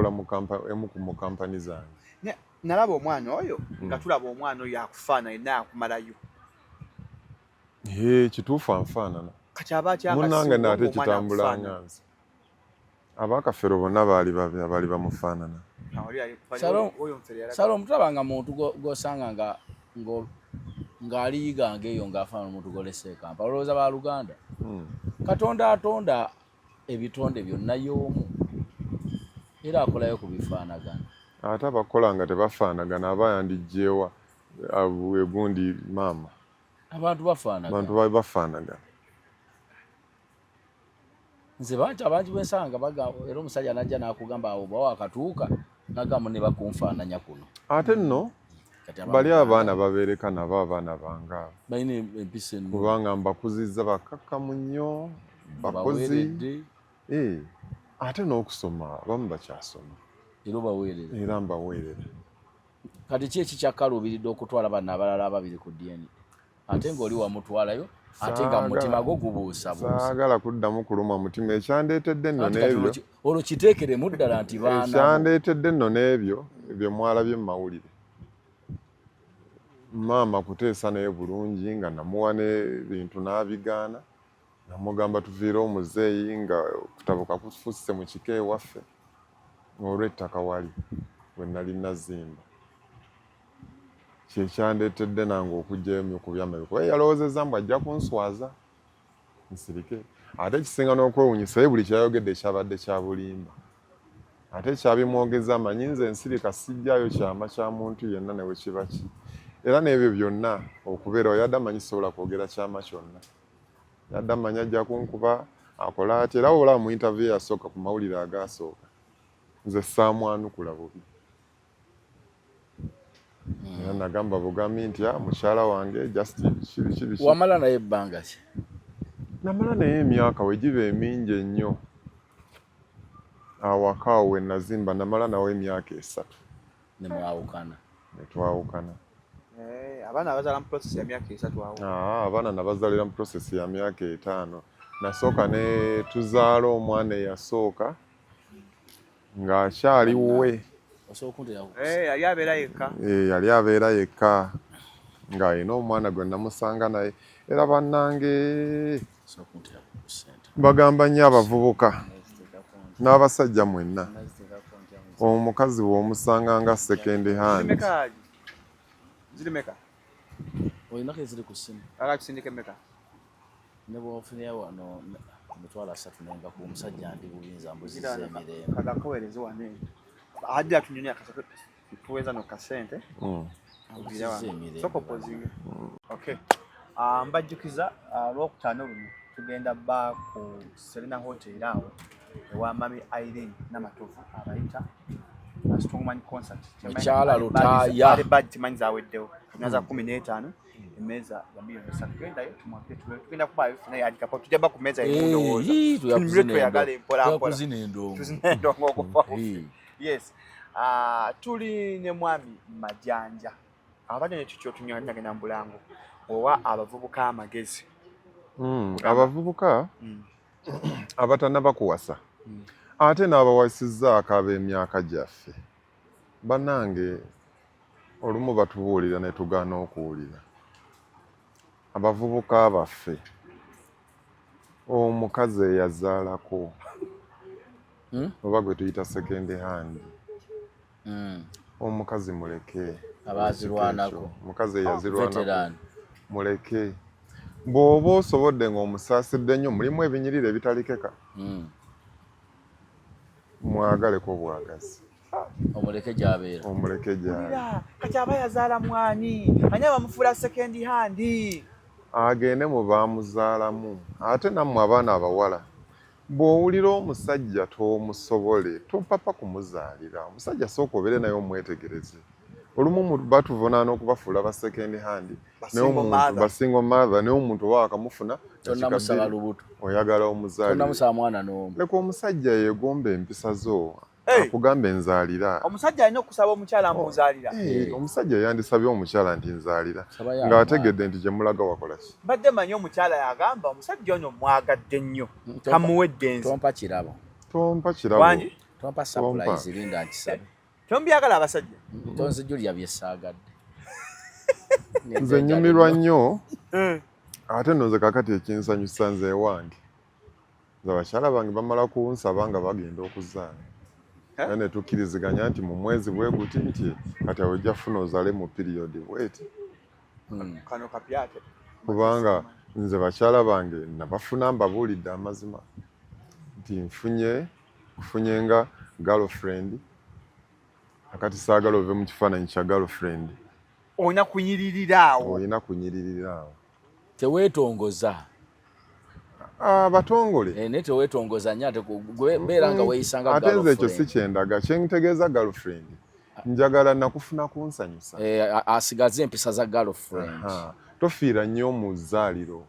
Speaker 1: emu ku kampani zange
Speaker 2: nalaba omwana oyo nga tulaba omwana oyo akufaanana naye akumalayo
Speaker 1: kituufu anfaanana
Speaker 2: kati aba
Speaker 1: munnange naate kitambula nga nze abakafero bonna baali bamufaanana
Speaker 3: Salo omutulaba nga muntu gosanga nga ng'aliyiga ng'eyo ng'afaanana omuntu golese Kampala olowooza ba Luganda Katonda atonda ebitonde byonna y'omu era akolayo ku bifaanagana
Speaker 1: ate abakola nga tebafaanagana aba yandiggyewa egundi maama
Speaker 3: abantu
Speaker 1: bafaanagana
Speaker 3: nze abangi bwensanga bagamba era omusajja najja n'akugamba awo bawa akatuuka nagamba ne bakunfaananya kuno
Speaker 1: ate nno bali abaana babeereka nabo abaana bangaabo
Speaker 3: balina empisa ennyo
Speaker 1: kubanga mbakuzizza bakakkamu nnyo bakozi ate n'okusoma abamu bakyasoma era mbaweerera
Speaker 3: kati ki ekikyakkaaluubiridde okutwala bano abalala ababiri ku DNA ate ng'oli wamutwalayo ate nga mutima gwo gubuusabuusa
Speaker 1: saagala kuddamu kuluma mutima ekyandeetedde nno n'ebyo
Speaker 3: olwo kiteekeremu ddala nti baana
Speaker 1: ekyandeetedde nno n'ebyo bye mwalabye mu mawulire maama kuteesa naye bulungi nga namuwa n'ebintu n'abigaana namugamba tuviire omuzeeyi nga kutabuka kufusse mu kika ewaffe olw'ettaka wali bwe nali nazimba kyekyandeetedde nange okugyayo ku byama kuba yalowoozezza mbu ajja kunswaza nsirike ate kisinga n'okwewunyisa ye buli kyayogedde ekyabadde kya bulimba ate kyabimwogeza amanyi nze nsirika sijjayo kyama kya muntu yenna ne bwe kiba ki era n'ebyo byonna okubeerawo yadde amanyi sobola kwogera kyama kyonna yadde amanyi ajja kunkuba akola ati era olaba mu interview yasooka ku mawulire agaasooka nze saamwanukula bubi era nagamba bugambi nti mukyala wange just kiri
Speaker 3: wamala naye ebbanga ki
Speaker 1: namala naye emyaka we giba emingi ennyo awaka awo we nazimba namala nawe emyaka 3
Speaker 3: nemwawukana
Speaker 1: netwawukana
Speaker 2: abaana abazaala mu process ya myaka 3 awo
Speaker 1: abaana nabazaalira mu process ya myaka 5 nasooka ne tuzaala omwana eyasooka ng'akyali wuwe
Speaker 2: yali abeera yekka ng'alina omwana gwe namusanga naye era bannange bagamba nnyo abavubuka n'abasajja mwenna omukazi bw'omusanga nga second hand
Speaker 3: olinako eziri ku ssimu
Speaker 2: akakusindika emmeka
Speaker 3: ne bw'ofunira wano emitwalo 3 nenga ku omusajja ndi bubinza mbuziza emirembe
Speaker 2: kagakowereze wane ajja tunyonyi akasatu tuweza no kasente soko pozinga okay mbajjukiza lwokutaano luno tugenda bba ku Serena Hotel awo ewa Mami Irene n'amatovu abayita Strongman concert
Speaker 3: Mukyala Lutaya
Speaker 2: budget manyi zaweddewo kanyaza 15 emeza ya milioni 3 tugendayo tumwake tugenda kuba ifuna ya dikapo tujaba ku meza y'endowooza tuyagala empola tuzinendo ngokufa yes tuli ne mwami Majanja abadde ne tukyo tunyanya gena mbulango owa abavubuka amagezi
Speaker 1: abavubuka abatannaba kuwasa ate n'abawasizza akaba emyaka gyaffe bannange olumu batubuulira ne tugaana okuwulira abavubuka baffe omukazi eyazaalako oba gwe tuyita second hand omukazi muleke
Speaker 3: abazirwanako
Speaker 1: omukazi eyazirwanako muleke bw'oba osobodde ng'omusaasidde nnyo mulimu ebinyirire ebitalikeka mwagaleko bwagazi
Speaker 3: omuleke gy'abeera
Speaker 2: kati aba yazaala mwani ani bamufuula second hand
Speaker 1: agende mu baamuzaalamu ate nammwe abaana abawala bw'owulira omusajja toomusobole topapa kumuzaalira omusajja sooka obeere naye omwetegereze olumu batuvunaana okubafuula ba second hand basingo mother naye omuntu oba wakamufuna
Speaker 3: tonnamusaba lubuto
Speaker 1: oyagala omuzaalira
Speaker 3: tonnamusaba mwana n'omu
Speaker 1: leka omusajja yeegomba empisa zo akugamba enzaalira
Speaker 2: omusajja alina okusaba omukyala amuzaalira
Speaker 1: omusajja yandisabye omukyala nti nzaalira ng'ategedde nti gye mulaga wakola ki
Speaker 2: badde manyi omukyala yagamba omusajja ono mwagadde nnyo kamuwedde nze
Speaker 3: tompa kirabo
Speaker 2: tompa
Speaker 3: surprise linda nkisabe
Speaker 2: tombyagala abasajja
Speaker 3: tonzijulya byesaagadde
Speaker 1: nze nnyumirwa nnyo ate nno nze kakati ekinsanyusa nze ewange nze abakyala bange bamala kunsaba nga bagenda okuzaala naye ne tukkiriziganya nti mu mwezi bwe guti nti kati awo ojja funa ozaale mu piriyodi bweti
Speaker 2: kano kapyate
Speaker 1: kubanga nze bakyala bange nabafuna mbabuulidde amazima nti nfunye nga girlfriend akati saagala ove mu kifaananyi kya girlfriend
Speaker 2: olina kunyiririra awo
Speaker 3: teweetongoza
Speaker 1: batongole
Speaker 3: ne teweetongoza nnyo ate beera nga weeyisanga
Speaker 1: ate nze ekyo si kyendaga kyentegeeza girlfriend njagala nakufuna kunsanyusa
Speaker 3: asigaze empisa za girlfriend
Speaker 1: tofiira nnyo mu zzaaliro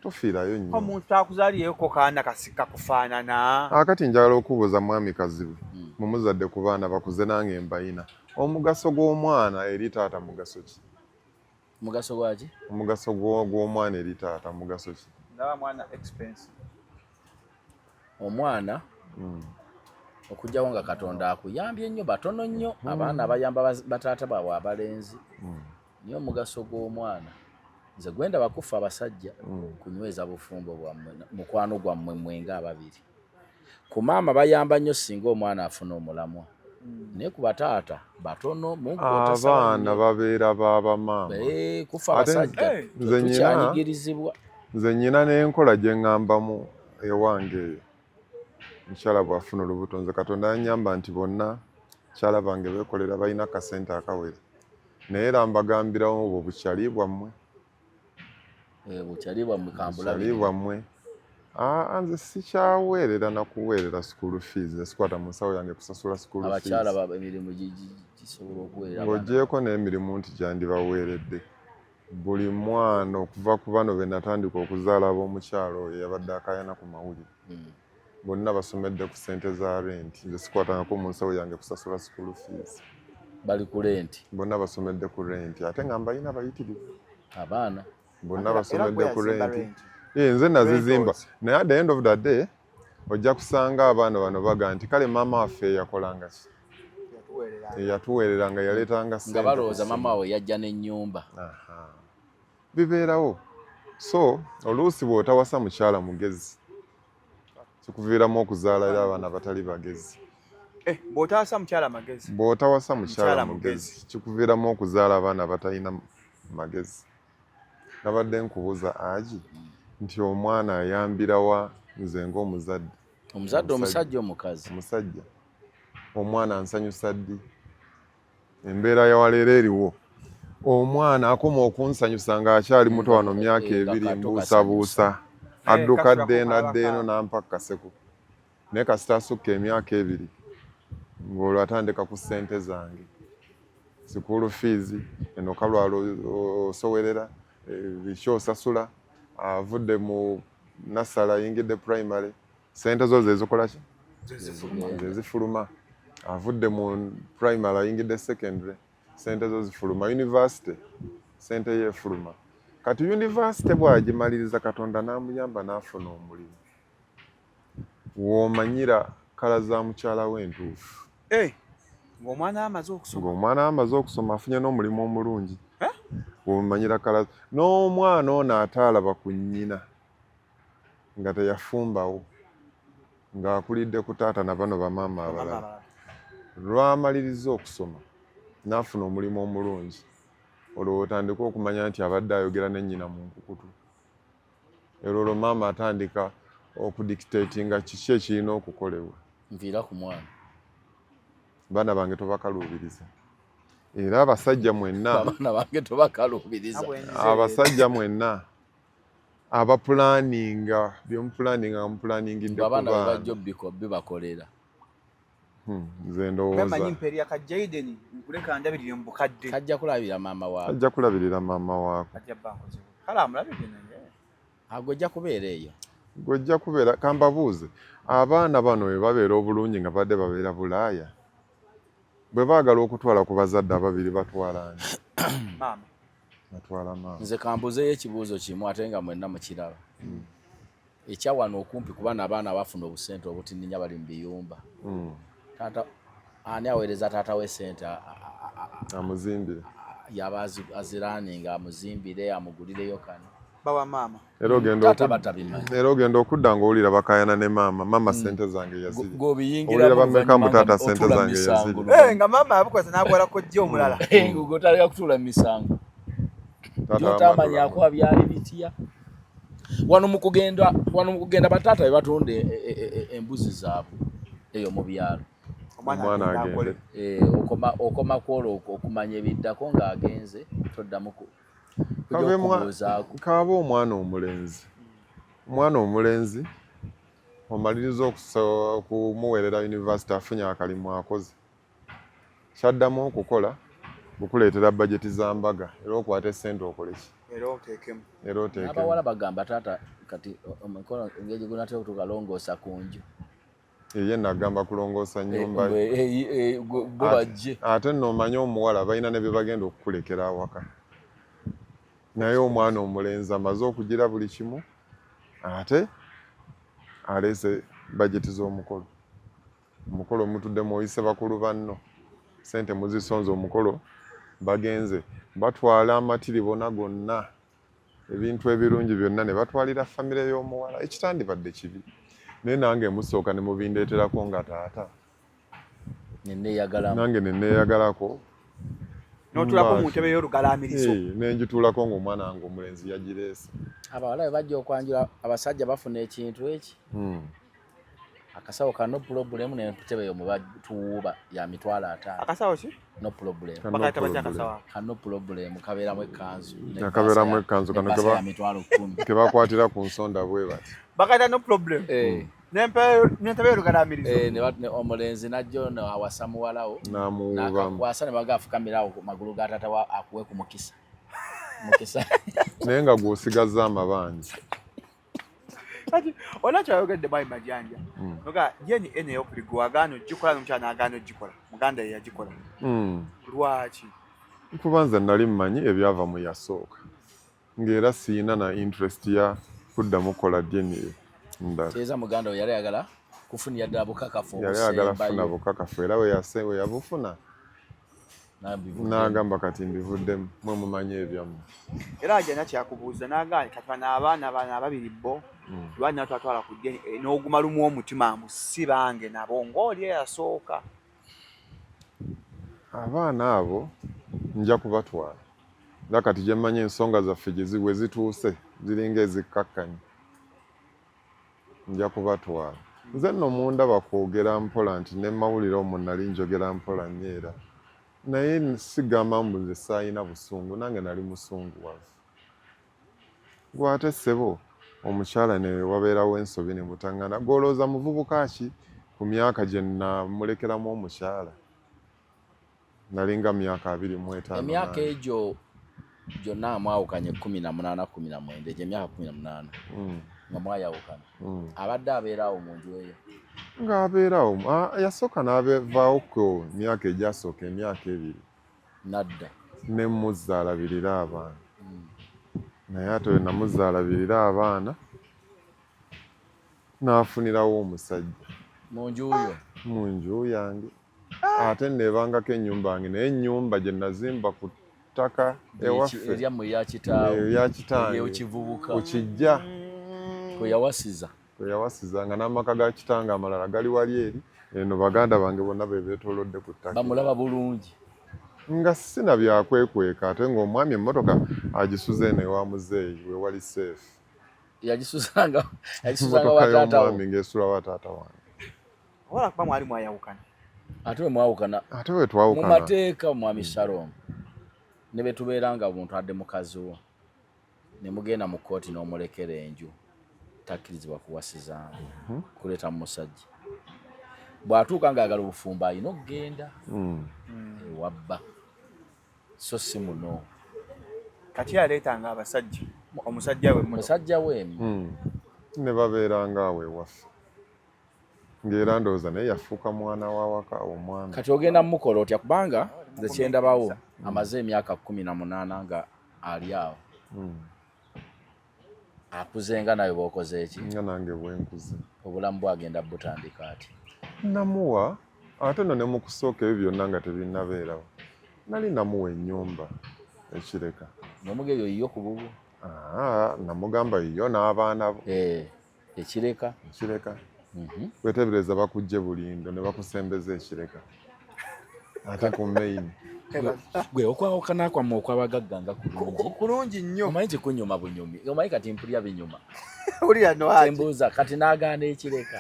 Speaker 1: tofiirayo nnyo
Speaker 2: omuntu akuzaaliyeko kaana kasika kufaanana
Speaker 1: akati njagala okubuuza mwami kazibu mumuzadde ku baana bakuze nange mbayina omugaso gw'omwana eri taata mugaso ki
Speaker 3: mugaso gwaki
Speaker 1: omugaso gw'omwana eri taata mugaso ki
Speaker 2: ndaba mwana expense
Speaker 3: omwana okujjawo nga Katonda akuyambye nnyo batono nnyo abaana abayamba bataata baabwe abalenzi niyo omugaso gw'omwana nze gwenda bakufa abasajja kunyweza bufumbo bwammwe mukwano gwammwe mwenga ababiri ku maama bayamba nnyo singa omwana afuna omulamwa naye ku bataata batono
Speaker 1: abaana babeera baabamaama
Speaker 3: kufa abasajja tukyanyigirizibwa
Speaker 1: nze nnyina n'enkola gye ŋŋambamu ewange eyo mukyala bw'afuna olubuto nze Katonda yannyamba nti bonna kyala bange beekolera balina akasente akawera naye era mbagambirawo obwo bukyali bwammwe bwammwe nze sikyaweerera nakuweerera school fees esikwata mu nsawo yange kusasula school fees ng'ogyeko n'emirimu nti gyandibaweeredde buli mwana okuva ku bano be natandika okuzaala ab'omukyalo oyo yabadde akayana ku mawulire bonna basomedde ku ssente za renti nze sikwatangako mu nsawo yange kusasula school fees
Speaker 3: bali ku renti
Speaker 1: bonna basomedde ku renti ate nga mbalina bayitirivu
Speaker 3: abaana
Speaker 1: bonna basomedde ku renti nze nazizimba naye at the end of the day ojja kusanga abaana bano baga nti kale maama waffe yakolanga ki yatuweereranga yaleetanga
Speaker 3: nga balowooza maama wawe yajja n'ennyumba
Speaker 1: bibeerawo so oluusi bw'otawasa mukyala mugezi kikuviiramu okuzaala era abaana batali bagezi bw'otawasa mukyala mugezi kikuviiramu okuzaala abaana batalina magezi nabadde nkubuuza Aji nti omwana ayambirawa nze ng'omuzadde
Speaker 3: omusajja omukazi
Speaker 1: omusajja omwana ansanyusa ddi embeera yawaleero eriwo omwana akoma okunsanyusa ng'akyali muto wano myaka 2 mbuusabuusa adduka adde eno nampa kaseko naye kasita asukka emyaka 2 ng'olwo atandika ku ssente zange school fees eno kalwalo osowerera biki osasula avudde mu nasala ayingidde primary ssente zo zezikola ki zezifuluma avudde mu primary ayingidde secondary ssente zo zifuluma university ssente yefuluma kati university bwagimaliriza Katonda n'amuyamba n'afuna omulimu w'omanyira kala za mukyala we entuufu ng'omwana amaze okusoma afunye n'omulimu omulungi w'omanyira kala n'omwana ono ataalaba ku nnyina nga teyafumbawo ng'akulidde ku taata na bano bamaama abalala lwamaliriza okusoma n'afuna omulimu omulungi olwo otandika okumanya nti abadde ayogera ne nnyina mu nkukutu era olwo maama atandika okudictatinga kiki ekirina okukolebwa
Speaker 3: nviira ku mwana
Speaker 1: baana bange tobakaluubiriza era abasajja mwenna
Speaker 3: abaana bange tobakaluubiriza
Speaker 1: abasajja mwenna abapulaninga byomupulaninga nga muplaningidde ku
Speaker 3: baana bajja bibakolera
Speaker 1: nze ndowooza
Speaker 3: kajja kulabira maama waako
Speaker 1: ajja kulabirira maama waako
Speaker 3: agojja kubeera eyo
Speaker 1: gwojja kubeera kambabuuze abaana bano bwe babeera obulungi nga badde babeera Bulaaya bwe baagala okutwala ku bazadde ababiri batwalani batwala maama
Speaker 3: nze kambuzeeyo ekibuuzo kimu ate nga mwenna mukiraba ekyawano okumpi kubana abaana bafuna obusente obutindinya bali mu biyumba taata ani aweereza taata we sente
Speaker 1: amuzimbire
Speaker 3: yaba aziraninga amuzimbire amugulireyo kano
Speaker 2: bawa mama
Speaker 1: era ogenda okudda ng'owulira bakayana ne maama sente zange yaziri
Speaker 3: gobiyingira
Speaker 1: bameka mu taata sente zange yaziri
Speaker 2: nga mama yabukoze n'agwalako jjo omulala
Speaker 3: gotaleka kutula misango gyotamanyako byali bitya wano mu kugenda bataata be batunda embuzi zaabwe eyo mu byalo
Speaker 1: omwana agende
Speaker 3: okoma kwolwo okumanya ebiddako ng'agenze toddamu
Speaker 1: kaaba omwana omulenzi omaliriza okumuweerera yunivasite afunye akalimu akoze kyaddamu okukola bukuleetera bajeti za mbaga era okwata essente okoleki era oteekemu
Speaker 3: abawala bagamba taata kati omukono engeri gunatera okutukalongoosa ku nju
Speaker 1: ye nagamba kulongoosa nnyumba
Speaker 3: bajje
Speaker 1: ate nno omanye omuwala balina ne bye bagenda okukulekera awaka naye omwana omulenzi amaze okugira buli kimu ate aleese bajeti z'omukolo omukolo mutuddemu oyise bakulu banno sente muzisonze omukolo bagenze batwala amatiri bona gonna ebintu ebirungi byonna ne batwalira famire y'omuwala ekitandibadde kibi naye nange musooka ne mubindeeterako nga taata nange neneeyagalako
Speaker 2: n'otulako mu ntebe y'olugalamirizo
Speaker 1: nenjituulako ng'omwana wange omulenzi yagireese
Speaker 3: abawala bwe bajja okwanjula abasajja bafuna ekintu eki akasawo ka no problem n'entebe yo mubatuuba ya mitwalo 5
Speaker 2: akasawo ki
Speaker 3: no problem
Speaker 2: bakayita batya akasawo
Speaker 3: ka no problem kabeeramu ekkanzu
Speaker 1: kabeeramu ekkanzu kano
Speaker 3: ya mitwalo 10
Speaker 1: kebakwatira ku nsonda bwe bati
Speaker 2: bakayita no problem n'entebe y'olugalamirizo
Speaker 3: omulenzi najjo awasa muwalawo
Speaker 1: n'amuwubamu
Speaker 3: kwasa ne bagafukamirawo ku magulu ga taata akuwe ku mukisa
Speaker 1: naye nga gw'osigaza amabanja
Speaker 2: kati olwaki ayogedde bayi majanja oga jeni ene y'okuligo agaana ogikola n'omukyala n'agaana ogikola muganda ye yagikola lwaki
Speaker 1: kuba nze nali mmanyi ebyava mu yasooka ng'era siina na interest ya kuddamu kukola jeni ndala
Speaker 3: kyeza muganda we yali ayagala kufunira ddala bukakafu
Speaker 1: yali ayagala kufuna bukakafu era we yabufuna n'agamba kati mbivuddemu mwe mumanyi ebyammwe
Speaker 2: era ajja nakyakubuuza n'agaana kati bano abaana ababiri bo lwaki natwatwala ku jeni n'oguma lumu omutima mbu si bange nabo ng'oli eyasooka
Speaker 1: abaana abo nja kubatwala era kati gye mmanyi ensonga zaffe we zituuse ziringa ezikkakkanye nja kubatwala nze nno mundaba kwogera mpola nti ne mawulire omwo nali njogera mpola nyeera naye sigamba mbu nze saayina busungu nange nali musunguwavu gwate ssebo omukyala ne wabeerawo ensobi ne mutaŋŋana gw'olowooza muvubuka ki ku myaka gye namulekeramu omukyala nali nga myaka 25
Speaker 3: emyaka egyo gyonna amwawukanye 18-19 egyo emyaka 18 nga mwayawukana abadde abeerawo mu nju eyo
Speaker 1: ng'abeerawo yasooka n'abevaawoko myaka egyasooka emyaka 2
Speaker 3: nadda
Speaker 1: ne muzaalabirira abaana naye ate we namuzaalabirira abaana n'afunirawo omusajja mu nju yange ate neebangako ennyumba yange naye ennyumba gye nazimba ku ttaka ewaffe
Speaker 3: erya kitange
Speaker 1: ku kijja
Speaker 3: kwe
Speaker 1: yawasiza nga n'amaka ga kitange amalala gali wali eri eno baganda bange bonna be beetoolodde ku ttaka
Speaker 3: bamulaba bulungi
Speaker 1: nga sina byakwekweka ate ng'omwami emmotoka agisuza eno ewa muzeeyi we wali seefu
Speaker 3: yagisuzanga
Speaker 1: y'omwami ng'esula wa taata wange
Speaker 2: wala kuba mwali mwayawukana
Speaker 3: ate we mwawukana
Speaker 1: ate we twawukana
Speaker 3: mu mateeka mwami Shalom ne be tubeera nga omuntu adde mukazi wo ne mugenda mu kkooti n'omulekera enju takkirizibwa kuwasizaamu kuleeta mu musajja bw'atuuka ng'agala obufumbo alina okugenda ewabba so si muno
Speaker 2: kati aleetanga abasajja omusajja we
Speaker 1: ne babeeranga awo ewaffe ng'era ndowooza naye yafuuka mwana wa waka omwami
Speaker 3: kati ogenda mu mukola otya kubanga nze kyendabawo amaze emyaka 18 nga ali awo akuzenga nawe bw'okoze eki
Speaker 1: nga nange bwenkuze
Speaker 3: obulamu bwagenda butandika ati
Speaker 1: namuwa ate no ne mu kusooka ebyo byonna nga tebinnabeerawo nali namuwa ennyumba ekireka
Speaker 3: n'omugeyo yiyo ku bubwo
Speaker 1: namugamba yo n'abaana bo
Speaker 3: ekireka
Speaker 1: wetebereza bakujje Bulindo ne bakusembeza ekireka ate ku main
Speaker 3: gwe okwawukana kwammwe okwabagagga nga
Speaker 2: kulungi nnyo
Speaker 3: omanyi tikunyuma bunyumi omanyi kati mpulya binyuma
Speaker 2: ulira no ati
Speaker 3: tembuuza kati n'agaana ekireka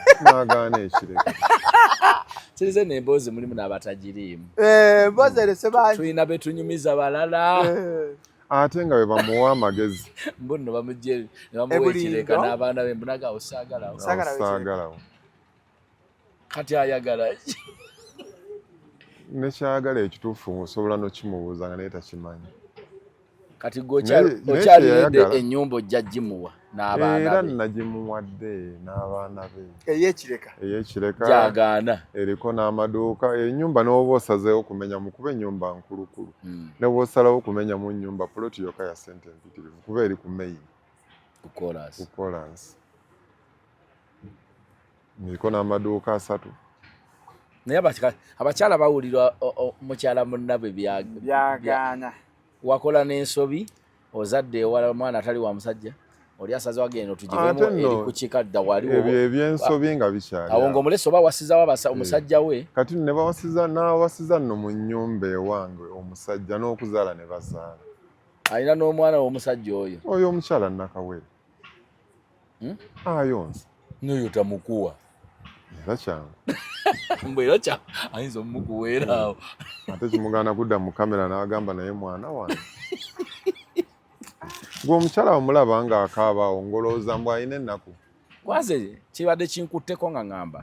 Speaker 3: kirize n'emboozi mulimu n'abatagiriimu
Speaker 2: mboozi erese bangi
Speaker 3: tulina betunyumiza balala
Speaker 1: ate nga bwe bamuwa amagezi
Speaker 3: mbu nno bamugye ne bamuwa ekireka n'abaana be mbunaga osaagalawo kati ayagala ki
Speaker 1: nekyagala ekituufu osobola nokimubuuza nga naye takimanyi
Speaker 3: kati gwokyalidde ennyumba ojja gimuwa
Speaker 1: era nagimuwadde n'abaana be ey'ekireka
Speaker 3: gyagaana
Speaker 1: eriko n'amaduuka ennyumba n'oba osazeewo kumenya mu kuba ennyumba nkulukulu ne bw'osalawo kumenya mu nnyumba puloti yokka ya ssente empitirivu kuba eri ku main ku kolansi eriko n'amaduuka 3
Speaker 3: naye abakyala bawulirwa mukyala munnabwe byagaana wakola n'ensobi ozadde ewala mwana atali wa musajja oli asaze wagenda otugivemu eri ku kikadda waliwo
Speaker 1: ebyo ebyensobi nga bikyali
Speaker 3: awo ng'omulesi oba wasizawo omusajja we
Speaker 1: kati ne n'awasiza nno mu nnyumba ewange omusajja n'okuzaala ne bazaala
Speaker 3: alina n'omwana w'omusajja oyo
Speaker 1: omukyala nakawere ayonsa
Speaker 3: n'oyo tamukuwa
Speaker 1: era kyangu
Speaker 3: mbu era kyangu ayinza omukuweera awo
Speaker 1: ate kimugaana kudda mu kamera n'agamba naye mwana wange gwe omukyala omulaba ng'akaaba awo ngolooza mbu alina ennaku
Speaker 3: kwanze kibadde kinkutteko nga ŋŋamba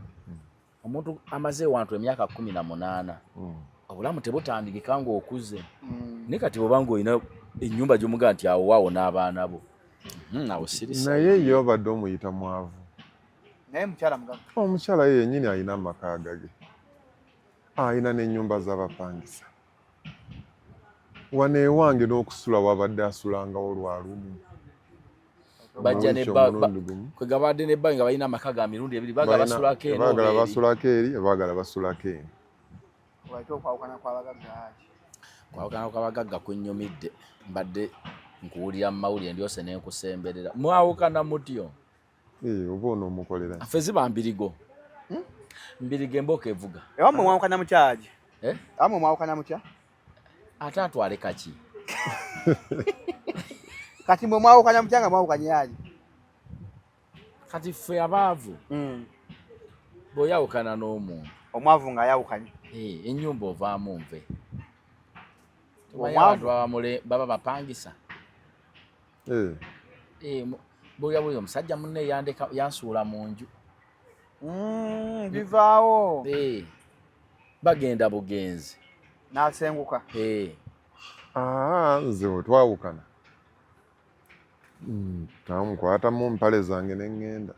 Speaker 3: omuntu amaze ewantu emyaka 18 obulamu tebutandikika ng'okuze naye kati bw'oba ng'olina ennyumba gy'omugaa nti awo waawo n'abaana bo awo sirisa
Speaker 1: naye ye obadde omuyita mwavu
Speaker 2: naye mukyala mugaga
Speaker 1: omukyala ye yennyini alina amaka agage alina n'ennyumba z'abapangisa wano ewange n'okusula wabadde asulangawo lwalumu
Speaker 3: bajja kwe gabadde nebba nga balina amaka ga mirundi ebiri baagala basulako eno
Speaker 1: baagala basulako eri baagala basulako eno
Speaker 3: kwawukana kw'abagagga kunnyumidde mbadde nkuwulira mu mawulire ndyose n'enkusemberera mwawukana mutyo
Speaker 1: oba onoomukolera
Speaker 3: ffe ziba mbirigo mbirigo emboka evuga
Speaker 2: ewammwe mwawukana mukyagi awammwe mwawukana mutya
Speaker 3: ate atwale kaki
Speaker 2: kati mwe mwawukanya mutya nga mwawukanye yali
Speaker 3: kati ffe abaavu bw'oyawukana n'omuntu
Speaker 2: omwavu ng'ayawukanye
Speaker 3: ennyumba ovaamu nve abantu baba bapangisa bw'oyabuya omusajja munne yansuula mu nju
Speaker 2: bivaawo
Speaker 3: bagenda bugenzi
Speaker 2: n'asenguka
Speaker 1: nze we twawukana tamukwatamu mpale zange neŋŋenda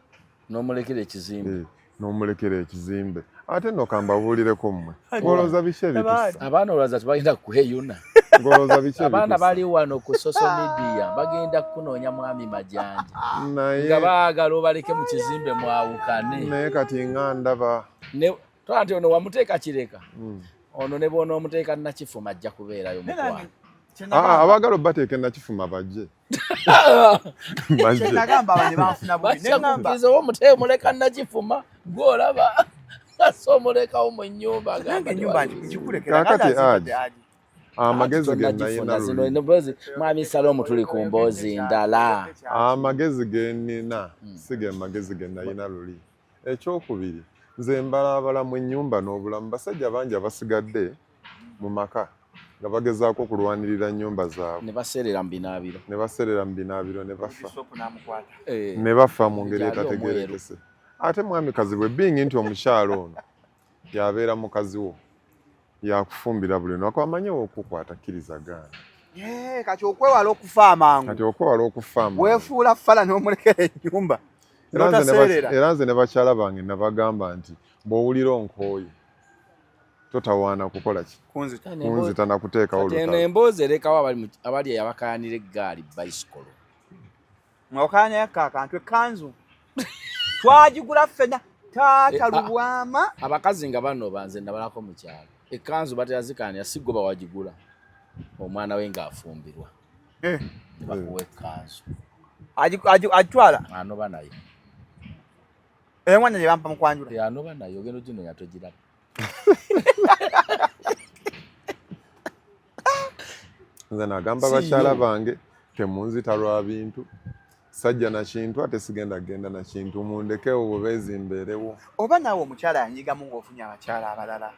Speaker 3: n'omulekera
Speaker 1: ekizimbe ate nno kambabuulireko mmwe ngolooza biki ebitusa
Speaker 3: abaana olowooza tebagenda kukweyuna
Speaker 1: ngolooza biki
Speaker 3: abaana bali wano ku social media bagenda kunoonya mwami majanja nga baagala obaleke mu kizimbe mwawukane
Speaker 1: naye kati nga ndaba
Speaker 3: tola nti ono wamuteeka kireka ono ne bwona omuteeka nakifuma ajja kubeerayo mukwano
Speaker 1: abaagala obateeka nakifuma bajje
Speaker 3: bakkiriza oba omuleka nakifuma gwolaba ase omulekawo mu nnyumba
Speaker 1: kakati aji amagezi ge nayina
Speaker 3: mwami Salome tuli ku mboozi ndala
Speaker 1: amagezi ge nina si ge magezi ge nayina luli ekyokubiri nze mbalabala mu nnyumba n'obulamu basajja bangi abasigadde mu maka nga bagezaako okulwanirira nnyumba zaabwe
Speaker 3: ne baserera mu
Speaker 1: binaabiro ne bafa mu ngeri etategeerekese ate mwamikazi bwe bingi nti omukyalo ono yabeera mukazi wo yakufumbira buli lunaku amanyewo okukwata kkiriza gaana
Speaker 2: kati okwewala okufa amangu weefuula fala n'omulekera ennyumba
Speaker 1: era nze ne bakyala bange nabagamba nti bw'owulira onkooye totawaana kukola ki kunzita nakuteekawo
Speaker 3: olutalo emboozi erekawo abali eyabakayanira eggaali bicycle
Speaker 2: mwawukanya yakka akantu ekkanzu twagigula ffena taata lubwama
Speaker 3: abakazi nga bano banze nabalako mu kyalo ekkanzu bateyazikaanira siggoba wagigula omwana we ng'afumbirwa bakuwa ekkanzu
Speaker 2: Ajitwala.
Speaker 3: Anoba nayo.
Speaker 2: Mwana gye bampa mu kwanjula.
Speaker 3: Anoba nayo ogenda oginonya togiraba.
Speaker 1: Nze nagamba bakyala bange temunzita lwa bintu. Sajja na kintu ate sigenda genda na kintu mundekewo bubeezi mbeerewo.
Speaker 2: Oba naawe omukyala yanyigamu ng'ofunye abakyala abalala.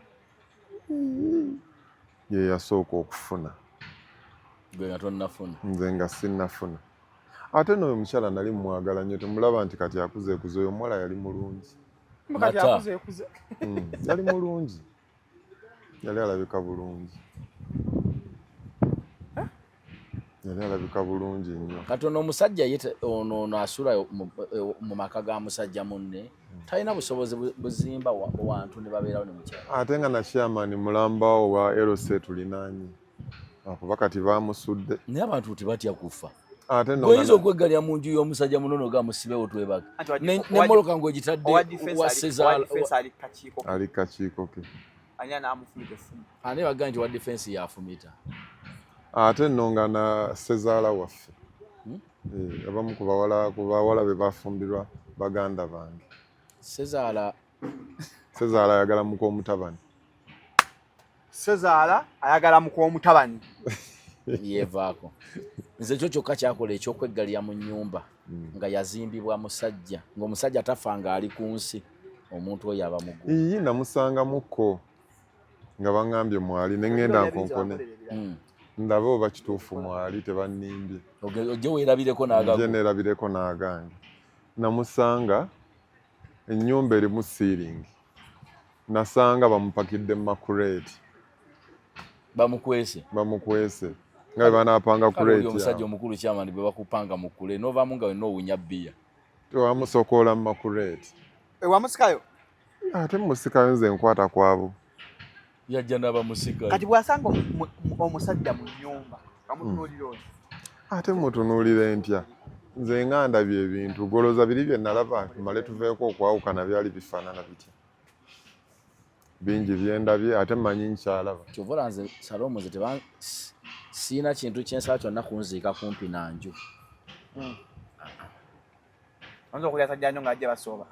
Speaker 1: Ye yasooka okufuna.
Speaker 3: Gwe nga tonnafuna.
Speaker 1: Nze nga sinnafuna. Ate n'oyo omukyala nali mwagala nnyo temulaba nti kati akuzeekuze oyo omuwala yali mulungi.
Speaker 2: Kati akuzeekuze.
Speaker 1: Yali mulungi. Yali alabika bulungi. Yali alabika bulungi nnyo.
Speaker 3: Kati ono omusajja ono asula mu maka ga musajja munne talina busobozi buzimba wantu ne babeerawo ne mukyala.
Speaker 1: Ate nga na chairman mulambawo wa LC tulinaanyi. Kuba kati baamusudde.
Speaker 3: Naye abantu tebatya kufa.
Speaker 1: Ate no
Speaker 3: oyinza okweggalya mu nju y'omusajja munono gamusibewo twebaka. N'emmoloka ng'ogitadde wa Sezaala.
Speaker 1: Ali kakiiko ke.
Speaker 3: Ani bagamba nti wa defense yafumita.
Speaker 1: Ate nno nga na Sezaala waffe. Abamu ku bawala be bafumbirwa baganda bange.
Speaker 3: Sezaala
Speaker 1: ayagala muk'omutabani.
Speaker 2: Sezaala ayagala muk'omutabani.
Speaker 3: Yevaako. Nze kyo kyokka kyakola eky'okweggalira mu nnyumba nga yazimbibwa musajja ng'omusajja tafa nga ali ku nsi omuntu oyo aba mugu.
Speaker 1: Iyi namusanga mukko nga baŋŋambye mwali ne ŋŋenda nkonkone. Ndaba oba kituufu mwali tebannimbye.
Speaker 3: Ojje weerabireko n'agago.
Speaker 1: Nje neerabireko n'agange. Namusanga ennyumba erimu siiringi. Nasanga bamupakidde mu makureeti.
Speaker 3: Bamukwese.
Speaker 1: Nga banaapanga kureeti.
Speaker 3: Omusajja omukulu kyamani bwe bakupanga mu kule n'ovaamu nga wenna owunya bbiya.
Speaker 1: Tewamusokoola mu makureeti.
Speaker 2: Wamusikayo?
Speaker 1: Ate musikayo nze nkwata kwabo.
Speaker 3: Yajja n'abamusikayo.
Speaker 2: Kati bw'asanga omusajja mu nnyumba amutunuulira oyo.
Speaker 1: Ate mutunuulire ntya. Nze nga ndabye ebintu goloza biri bye nalaba male tuveeko okwawukana byali bifaanana bitya. Bingi byendabye ate mmanyi nkyalaba.
Speaker 3: Kyovula nze Salome nze siina kintu kyensala kyonna kunziika kumpi nanju.
Speaker 2: Oyinza okulya sajja nnyo ng'ajja basooba.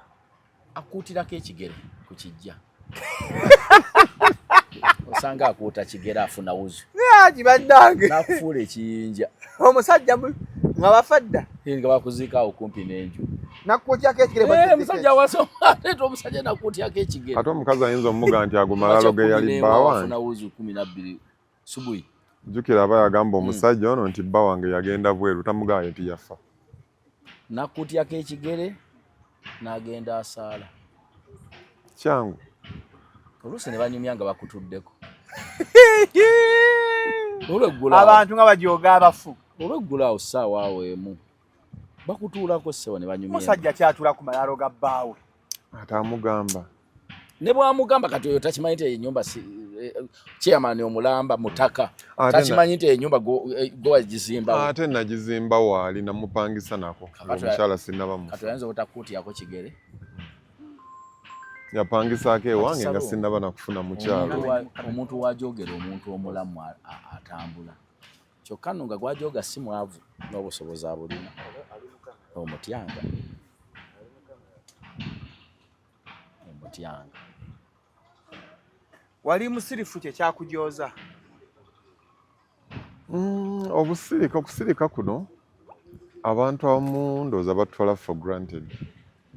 Speaker 3: Akuutirako ekigere ku kijja. Osanga akuuta kigere afuna wuzu.
Speaker 2: Kibaddange.
Speaker 3: N'akufuula ekiyinja.
Speaker 2: Omusajja nga bafadda.
Speaker 3: Nga bakuziika awo kumpi n'enju.
Speaker 2: Nakuutyako ekigere.
Speaker 3: Musajja wasoma ate omusajja nakuutyako ekigere.
Speaker 1: Ate omukazi ayinza omuga nti ago malalo ge yali bba wange.
Speaker 3: Afuna wuzu 12 subuhi.
Speaker 1: Jjukira aba yagamba omusajja ono nti bba wange yagenda bweru tamugaayo nti yafa.
Speaker 3: Nakuutyako ekigere n'agenda asaala.
Speaker 1: Kyangu.
Speaker 3: Oluusi ne banyumya nga bakutuddeko.
Speaker 2: Abantu nga bajooga abafu.
Speaker 3: Olw'eggulu awo ssaawa awo emu bakutuulako ssebo ne banyumya.
Speaker 2: Musajja kyatula ku malaalo ga bbaawe.
Speaker 1: Ate amugamba.
Speaker 3: Ne bwamugamba kati oyo takimanyi nti ennyumba chairman omulamba mutaka. Takimanyi nti ennyumba go wagizimbawo.
Speaker 1: Ate nagizimba waali namupangisa nako. Omukyala sinnabamu.
Speaker 3: Kati oyinza obutakuutyako kigere.
Speaker 1: Yapangisaako ewange nga sinnaba nakufuna mukyalo.
Speaker 3: Omuntu wajogera omuntu omulamu atambula. Kyokka nno nga gwajoga si mwavu n'obusobozi abulina. Omutyanga.
Speaker 2: Wali musirifu kye kyakujooza?
Speaker 1: Okusirika kuno abantu abamu ndowooza batwala for granted.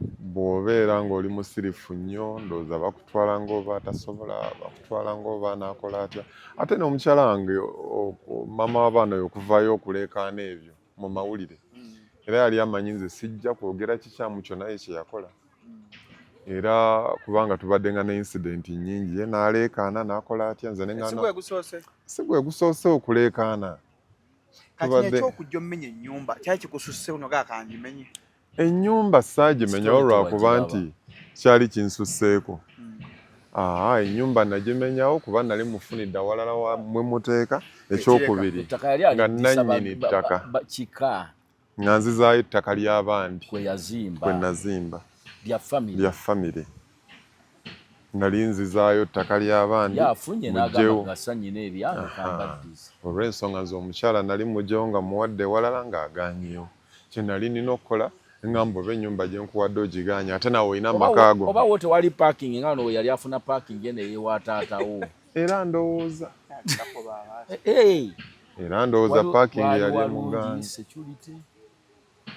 Speaker 1: Bw'obeera ng'oli musirifu nnyo ndowooza bakutwala ng'oba atasobola, bakutwala ng'oba anaakola atya. Ate n'omukyala wange maama w'abaana oyo okuvaayo okuleekaana ebyo mu mawulire. Era yali amanyi nze sijja kwogera kikyamu kyonna kye yakola. Era kubanga tubadde nga ne incident nnyingi ye n'aleekaana n'akola atya nze ne si gwe gusoose okuleekaana.
Speaker 2: Kati ekyokujja omumenya ennyumba kyali kikususse uno gakangimenye.
Speaker 1: Ennyumba saagimenyawo lwakuba nti kyali kinsusseeko. Ennyumba nagimenyawo kuba nali mufunidde awalala mwe muteeka. Ekyokubiri nga nannyini ttaka nga nzizaayo ettaka ly'abandi kwe nazimba lya famire. Nali nzizaayo ttaka ly'abandi mugyewo. Olw'ensonga nze omukyala nali mugyewo nga muwadde ewalala ng'agaanyeewo. kye nali nina okukola ngamba oba ennyumba gye nkuwadde ogiganya ate nawe olina amaka go.
Speaker 3: Oba wo tewali parking nga ono yali afuna parking ene yeewa taatawo.
Speaker 1: Era ndowooza parking yali emuganda.
Speaker 3: Security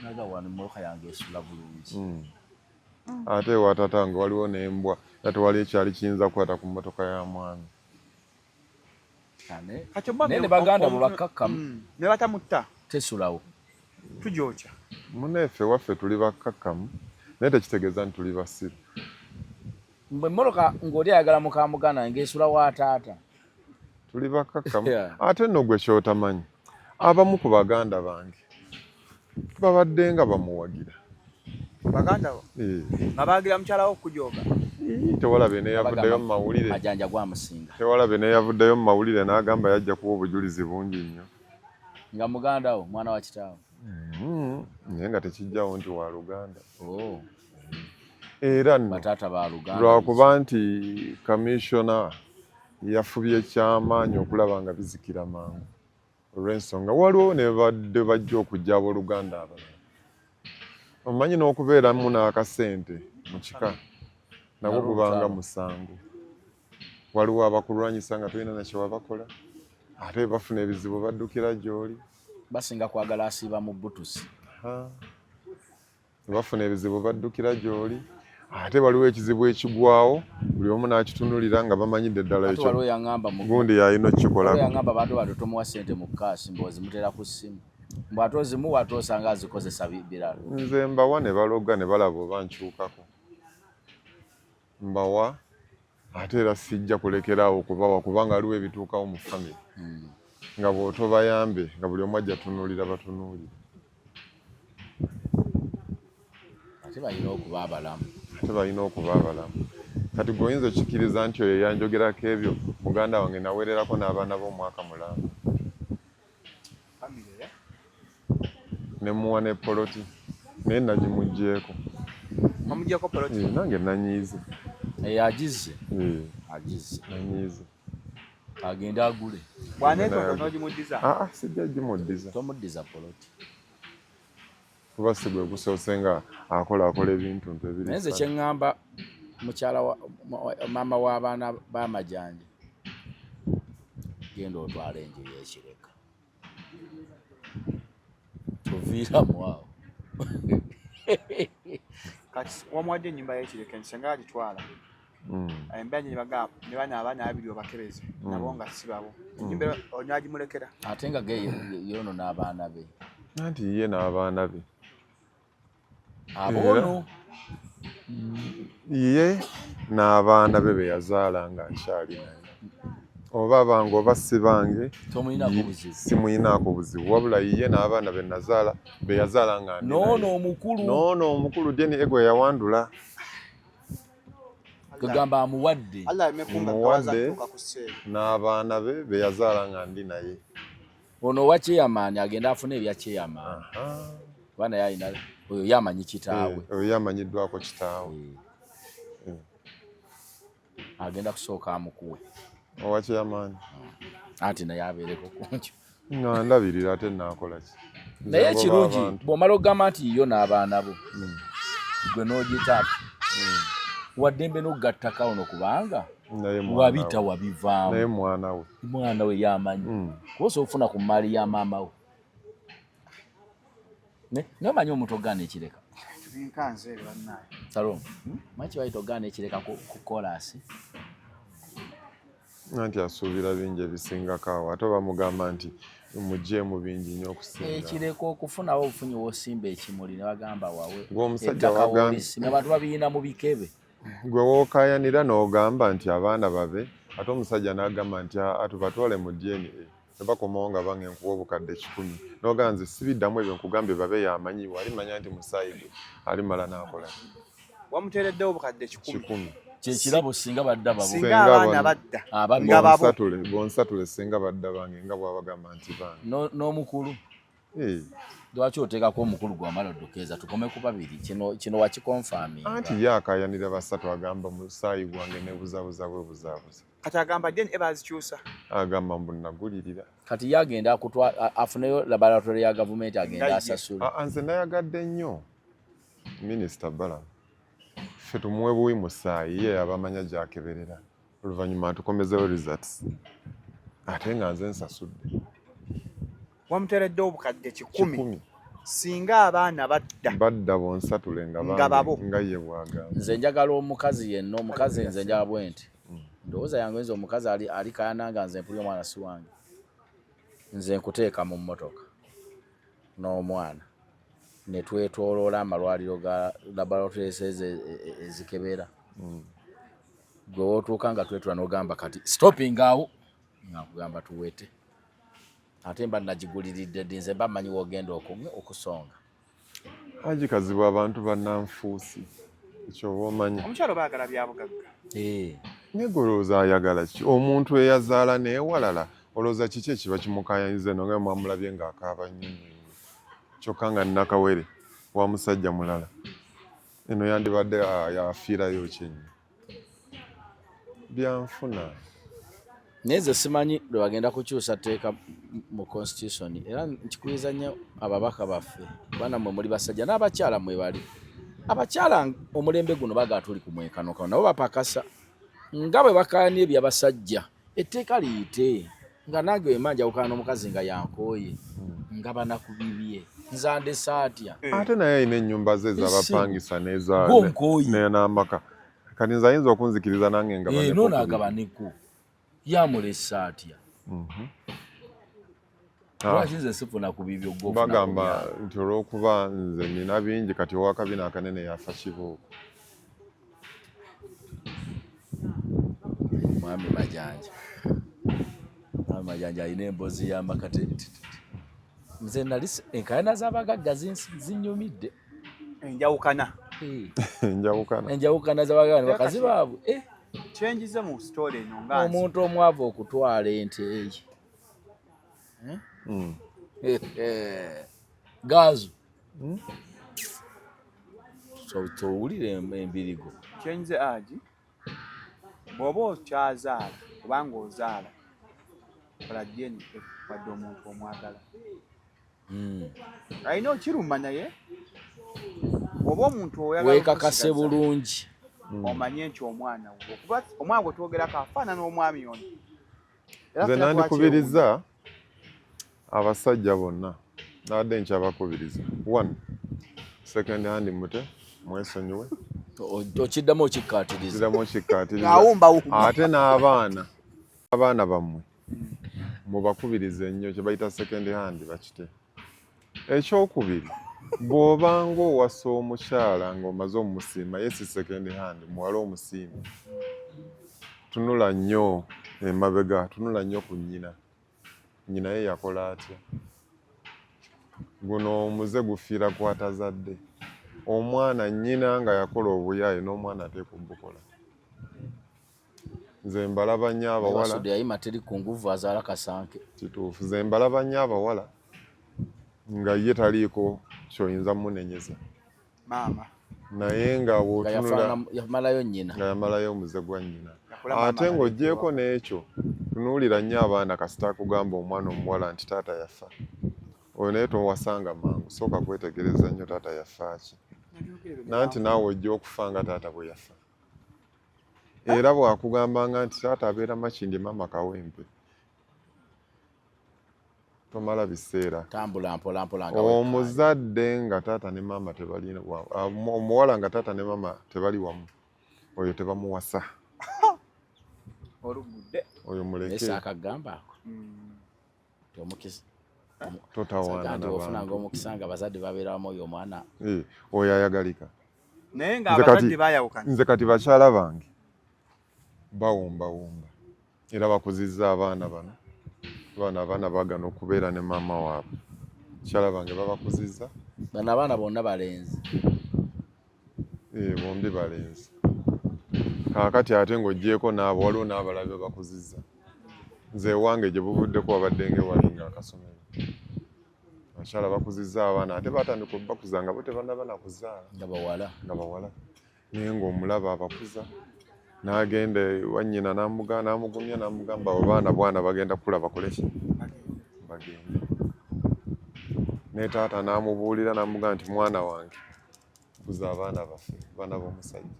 Speaker 3: naga wano mmotoka yange esula bulungi.
Speaker 1: Ate ewa taata wange waliwo n'embwa era tewali ekyali kiyinza kukwata ku mmotoka ya mwami.
Speaker 3: Nene baganda bo bakkakkamu.
Speaker 2: Ne batamutta.
Speaker 3: Tesulawo.
Speaker 2: Tujoocha.
Speaker 1: Muneefe waffe tuli bakkakkamu naye tekitegeeza nti tuli basiru.
Speaker 3: Mbwe mmotoka ng'oli ayagala muka muganda ng'esula wa taata.
Speaker 1: Tuli bakkakkamu. Ate nno gwe ky'otamanyi abamu ku baganda bange babadde nga bamuwagira.
Speaker 2: Baganda bo? Nga baagira mukyala wo okujooga?
Speaker 1: Tewalabe neyavuddeyo mu mawulire.
Speaker 3: Majanja gwamusinga.
Speaker 1: Tewalabe neyavuddeyo mu mawulire n'agamba yajja kuba obujulizi bungi nnyo.
Speaker 3: Nga muganda wo mwana wa kitaawo.
Speaker 1: Naye nga tekijjawo nti wa Luganda.
Speaker 3: Era nno bataata ba Luganda.
Speaker 1: Lwakuba nti kamisona yafubye ekyamaanyi okulaba nga bizikira mangu. Olw'ensonga waliwo ne badde bajja okujja abooluganda abalala. Omanyi n'okubeeramu n'akasente mu kika nabwo gubanga musango. Waliwo abakulwanyisa nga tolina na kye wabakola ate bafuna ebizibu baddukira gy'oli.
Speaker 3: Basinga kwagala asiiba mu butusi.
Speaker 1: Bafuna ebizibu baddukira gy'oli ate waliwo ekizibu ekigwawo buli omu n'akitunulira nga bamanyidde ddala ekyo gundi yalina okkikolako.
Speaker 3: Yangamba bantu bado tomuwa ssente mu kaasi mbw'ozimutera ku ssimu. Mbw'ate ozimuwa ate osanga azikozesa birala.
Speaker 1: Nze mbawa ne baloga ne balaba oba nkyukako. Mbawa ate era sijja kulekeraawo okubawa kubanga waliwo ebituukawo mu famire. Nga bw'otobayambe nga buli omu ajja tunuulira batunuulira.
Speaker 3: Ate balina okuba abalamu.
Speaker 1: Kati gweoyinza okkiriza nti oyo yanjogerako ebyo muganda wange naweererako n'abaana b'omwaka mulamba. Ne muwa ne poloti naye nagimuggyeeko.
Speaker 2: Wamuggyeeko poloti?
Speaker 1: Nange nanyiize.
Speaker 3: Agizze? Agizze.
Speaker 1: Nanyiize.
Speaker 3: Agenda agule.
Speaker 2: Bw'aneetooga n'ogimuddiza?
Speaker 1: Sijja gimuddiza.
Speaker 3: Tomuddiza poloti.
Speaker 1: Kuba si gwe gusoose nga akola ebintu ebiri.
Speaker 3: Naye nze kye ŋŋamba mukyala maama w'abaana b'amajanja genda otwala enju y'ekireka. Tuviiramu awo.
Speaker 2: Kati wamuwadde ennyumba y'ekireka ensenga agitwala. Embanja ne bagamba ne bana abaana abiri obakebeze nabo nga si babo. Ennyumba onyagimulekera.
Speaker 3: Ate nga yono n'abaana be.
Speaker 1: Anti ye n'abaana be.
Speaker 3: Abono.
Speaker 1: Ye n'abaana be yazaala nga nkyali naye. Oba bange oba si bange simuyinaako buzibu wabula ye n'abaana be nazaala be yazaala nga
Speaker 3: noono
Speaker 1: omukulu Jeni Egwe yawandula.
Speaker 3: Kugamba amuwadde.
Speaker 1: N'abaana be yazaala nga ndi naye.
Speaker 3: Ono wa chairman agenda afuna ebya chairman. Bana yalina oyo yamanyi kitaawe.
Speaker 1: Oyo yamanyiddwako kitaawe.
Speaker 3: Agenda kusooka amukuwe.
Speaker 1: Owa chairman.
Speaker 3: Anti naye abeereko kunkyo.
Speaker 1: Nga ndabirira ate naakola ki?
Speaker 3: Naye kirungi bw'omala okugamba nti yo n'abaana bo gwe n'ogitaata waddembe n'okugattako ono kubanga wabita wabivaamu.
Speaker 1: Naye mwana
Speaker 3: we yamanyi. Kuba ofuna ku mmaali ya maama we. Naye omanyi omuntu ogaana ekireka?
Speaker 2: Nkanze bannaye.
Speaker 3: Salome, manyi kibayita ogaana ekireka ku kolasi?
Speaker 1: Anti asuubira bingi ebisingako awo ate bamugamba nti mugyeemu bingi nnyo okusinga.
Speaker 3: Ekireka okufunawo obufunyi w'osimba ekimuli ne bagamba wawe.
Speaker 1: Ng'omusajja wagamba
Speaker 3: abantu babiyina mu bikebe.
Speaker 1: Gwe wookayanira n'ogamba nti abaana babe ate omusajja n'agamba nti atubatwale mu DNA ne bakomawo nga bange nkuwa obukadde 10 n'ogamba nze sibiddamu ebyo nkugambye babe yamanyi walimanya nti musaayi gwe alimala n'akola.
Speaker 2: Wamuteereddewo obukadde 10.
Speaker 3: Kyekirabo singa badda babo.
Speaker 2: Singa abaana badda.
Speaker 1: Nga babo. Bonsatule singa badda bange nga bwabagamba nti bange.
Speaker 3: N'omukulu. Lwaki oteekako omukulu gw'amala oddukeeza tukome ku babiri kino wakikonfaaminga.
Speaker 1: Anti ye akayanira basatu agamba musaayi gwange ne buzaabuza bwe buzaabuza.
Speaker 2: kati agamba deni ebazikyusa
Speaker 1: agamba mbu nagulirira
Speaker 3: kati yagenda afuneyo laboratory ya gavumenti agenda asasula.
Speaker 1: Nze nayagadde nnyo minisita Balamu ffe tumuwe buwi mu ssaayi ye abamanya gy'akeberera oluvannyuma tukomezewo results ate nga nze nsasudde.
Speaker 2: Wamuteereddewo obukadde 10 singa abaana
Speaker 1: badda bonsatule nga ye bwagamba.
Speaker 3: Nze njagala omukazi yenna omukazi nze njagala bwe nti ndowooza yange nze omukazi ali kayananga nze mpulira omwana si wange nze nkuteeka mu mmotoka n'omwana ne twetoloola amalwaliro ga laboratories ezikebera gwe wootuuka nga twetula n'ogamba kati stopping awo nga kugamba tuwete ate mba nagiguliridde ddi nze mba mmanyi woogenda okusonga.
Speaker 1: Haji Kazibwe abantu bannanfuusi ekyo oba omanyi.
Speaker 2: Omukyalo baagala byabugagga.
Speaker 1: Negolooza ayagala ki omuntu eyazaala neewalala olowooza kiki ekiba kimukayanyize no nga mwamulabye ng'akaaba nnyo kyokka nga Nakawere wa musajja mulala eno yandibadde yafiirayo kyenyi byanfuna.
Speaker 3: Naye nze simanyi lwe bagenda kukyusa tteeka mu constitution era nkikubiriza nnyo ababaka baffe bana mwe muli basajja n'abakyala mwe bali. Abakyala omulembe guno baga tuli ku mwekanokano nabo bapakasa nga bwe bakaanye ebyabasajja etteeka liyite nga nange wemanja awukana n'omukazi nga yankooye nga banakubibye nzande saatya
Speaker 1: ate naye ayina ennyumba ze ez'abapangisa n'amaka kati nze ayinza okunzikiriza nange nga
Speaker 3: nonaagabaneku yamulesa atya lwaki nze sifuna ku bibyo
Speaker 1: bagamba nti olw'okuba nze nina bingi kati owakabina akanene yafa kibuuku.
Speaker 3: Mwami Majanja alina emboozi y'amakate nze nali enkayana z'abagagga zinyumidde enjawukana z'abagagga ne bakazi baabwe
Speaker 2: kyenjize mu story eno nga
Speaker 3: omuntu omwavu okutwala ente gaazu towulire embirigo
Speaker 2: kyenyize Haji bw'oba okyazaala kubanga ozaala kola jeni wadde omuntu omwagala alina okiruma naye oba omuntu oyagala
Speaker 3: weekakase bulungi
Speaker 2: omanye nti omwana okuba omwana gwe twogerako afaanana omwami ono.
Speaker 1: Nze nandikubiriza abasajja bonna nadde nkyabakubiriza 1 second hand mute mwesonyiwe
Speaker 3: okiddamu okikkaatiriza
Speaker 1: ate n'abaana bammwe mubakubiriza ennyo kye bayita second hand bakite. Ekyokubiri bw'obanga owasa omukyala ng'omaze omusiima ye si second hand muwala omusiimi tunula nnyo emabega tunula nnyo ku nnyina ye yakola atya guno omuze gufiira kwatazadde omwana nnyina nga yakola obuyaaye n'omwana ateeka obukola. Nze mbalaba nnyo abawala
Speaker 3: yayima teri ku nguvu azaala kasanke
Speaker 1: kituufu nze mbalaba nnyo abawala nga ye taliiko kyoyinza munenyeza
Speaker 2: maama
Speaker 1: naye nga
Speaker 3: bwotunula yamalayo nnyina
Speaker 1: nga yamalayo omuze gwa nnyina ate ng'ogyeko n'ekyo tunuulira nnyo abaana kasita akugamba omwana omuwala nti taata yafa oyo naye towasanga mangu sooka kwetegereza nnyo taata yafa ki nanti naawe ojja okufa nga taata bwe yafa era bw'akugambanga nti taata abeera Makindi maama Kawempe tomala biseera
Speaker 3: tambula mpola
Speaker 1: omuzadde nga taata ne maama tebali omuwala nga taata ne maama tebali wamu oyo tebamuwasa
Speaker 2: olugudde
Speaker 1: oyo muleke
Speaker 3: akagamba ako
Speaker 1: totawaana
Speaker 3: n'abantu omukisa nga bazadde babeera wamu oyo omwana
Speaker 1: oyo ayagalika
Speaker 2: naye nga abazadde bayawukana.
Speaker 1: Nze kati bakyala bange bawombawomba era bakuzizza abaana bano abaana bagana okubeera ne maama waabwe kyala bange babakuzizza
Speaker 3: bano abaana bonna balenzi
Speaker 1: bombi balenzi kaakati ate ng'ogyeko naabo waliwo n'abalabe bakuzizza nze wange gye buvuddeko wabadde ng'ewalinga akasomero abakyala bakuzizza abaana ate batandika obakuza nga bo tebannaba na kuzaala
Speaker 3: nga bawala
Speaker 1: naye ng'omulaba abakuza n'agenda wannyina n'amugumya n'amugamba abaana bwana bagenda kulaba koleki bagende ne taata n'amubuulira n'amugamba nti mwana wange kuza abaana baffe baana b'omusajja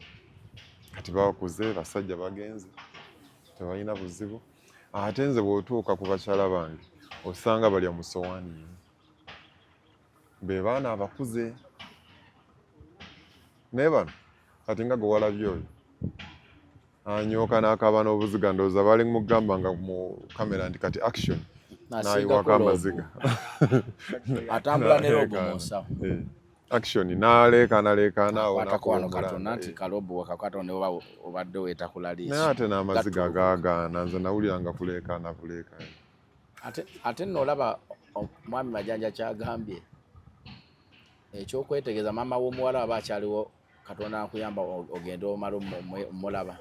Speaker 1: kati bakuze basajja bagenze tebalina buzibu ate nze bw'otuuka ku bakyala bange osanga balya mu sowaani be baana abakuze naye bano kati nga gwe walabye oyo anyooka n'akaaba n'obuziga ndowooza bali mugamba nga mu kamera nti kati action n'ayiwako amaziga
Speaker 3: atambula ne robo mu nsawo
Speaker 1: action n'aleekaana awo
Speaker 3: watakwano katona nti kalobo wakakwata ne obadde weetakulaliisa
Speaker 1: naye ate n'amaziga gaagaana nze nawulira nga kuleekaana
Speaker 3: ate nno olaba mwami Majanja kyagambye ekyokwetegeeza maama w'omuwala aba akyaliwo Katonda akuyamba ogende omala omulaba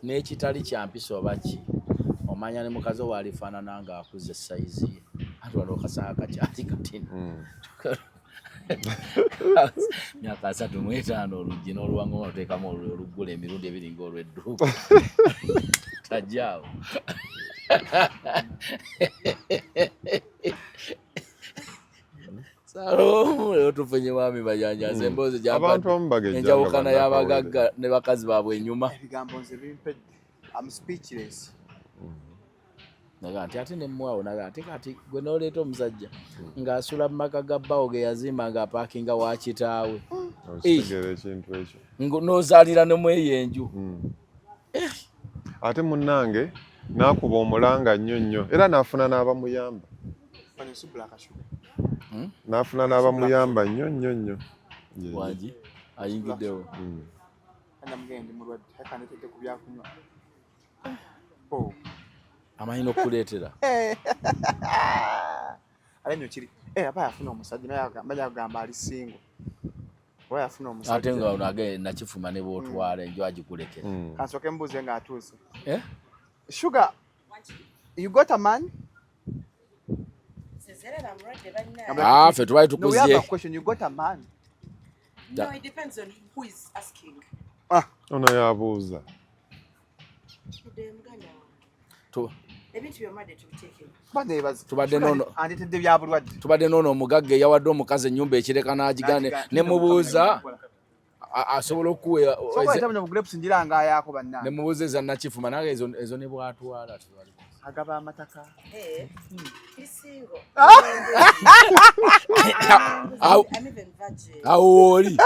Speaker 3: n'ekitali kya mpisa oba ki omanya ne mukazi owo alifaanana nga akuze sayizi ye ate waliwo kasanga kakyali katini myaka 35 oluggi n'oluwango oteekamu oluggula emirundi ebiri ng'olw'edduuka tajjaawo Leo tufunye mwami Majanja emboozi
Speaker 1: abantu abamu bagejja
Speaker 3: enjawukana y'abagagga ne bakazi baabwe enyuma
Speaker 2: ebigambo nze bimpedde I'm speechless
Speaker 3: naga nti ate ne mmwawo naga ate kati gwe n'oleeta omusajja ng'asula mu maka ga bbawo ge yazimba ng'apaakinga wa kitaawe
Speaker 1: ekintu ekyo
Speaker 3: n'ozaalira ne mweyo enju
Speaker 1: ate munnange n'akuba omulanga nnyo era n'afuna n'abamuyamba n'afuna n'abamuyamba nnyo
Speaker 3: wangi ayingiddewo amanyi n'okuleetera
Speaker 2: alenyo kiri aba yafuna omusajja naye agamba ali singo oba yafuna omusajja
Speaker 3: ate nga nage nakifuma ne bootwala enju agikulekera
Speaker 2: kansooke mbuuze ng'atuuse Sugar, you got a man?
Speaker 3: Fe tuwali tukuzie.
Speaker 2: No, we have a question. You got a man?
Speaker 7: No, it depends on who is asking.
Speaker 1: Ono yabuuza.
Speaker 3: Tubadde noono omugagga eyawadde omukazi ennyumba ekireka n'agigane ne mubuuza asobola okuwa ne mubuuza eza nakifuma naye ezo ne bwatwala
Speaker 2: agaba amataka
Speaker 3: awo oli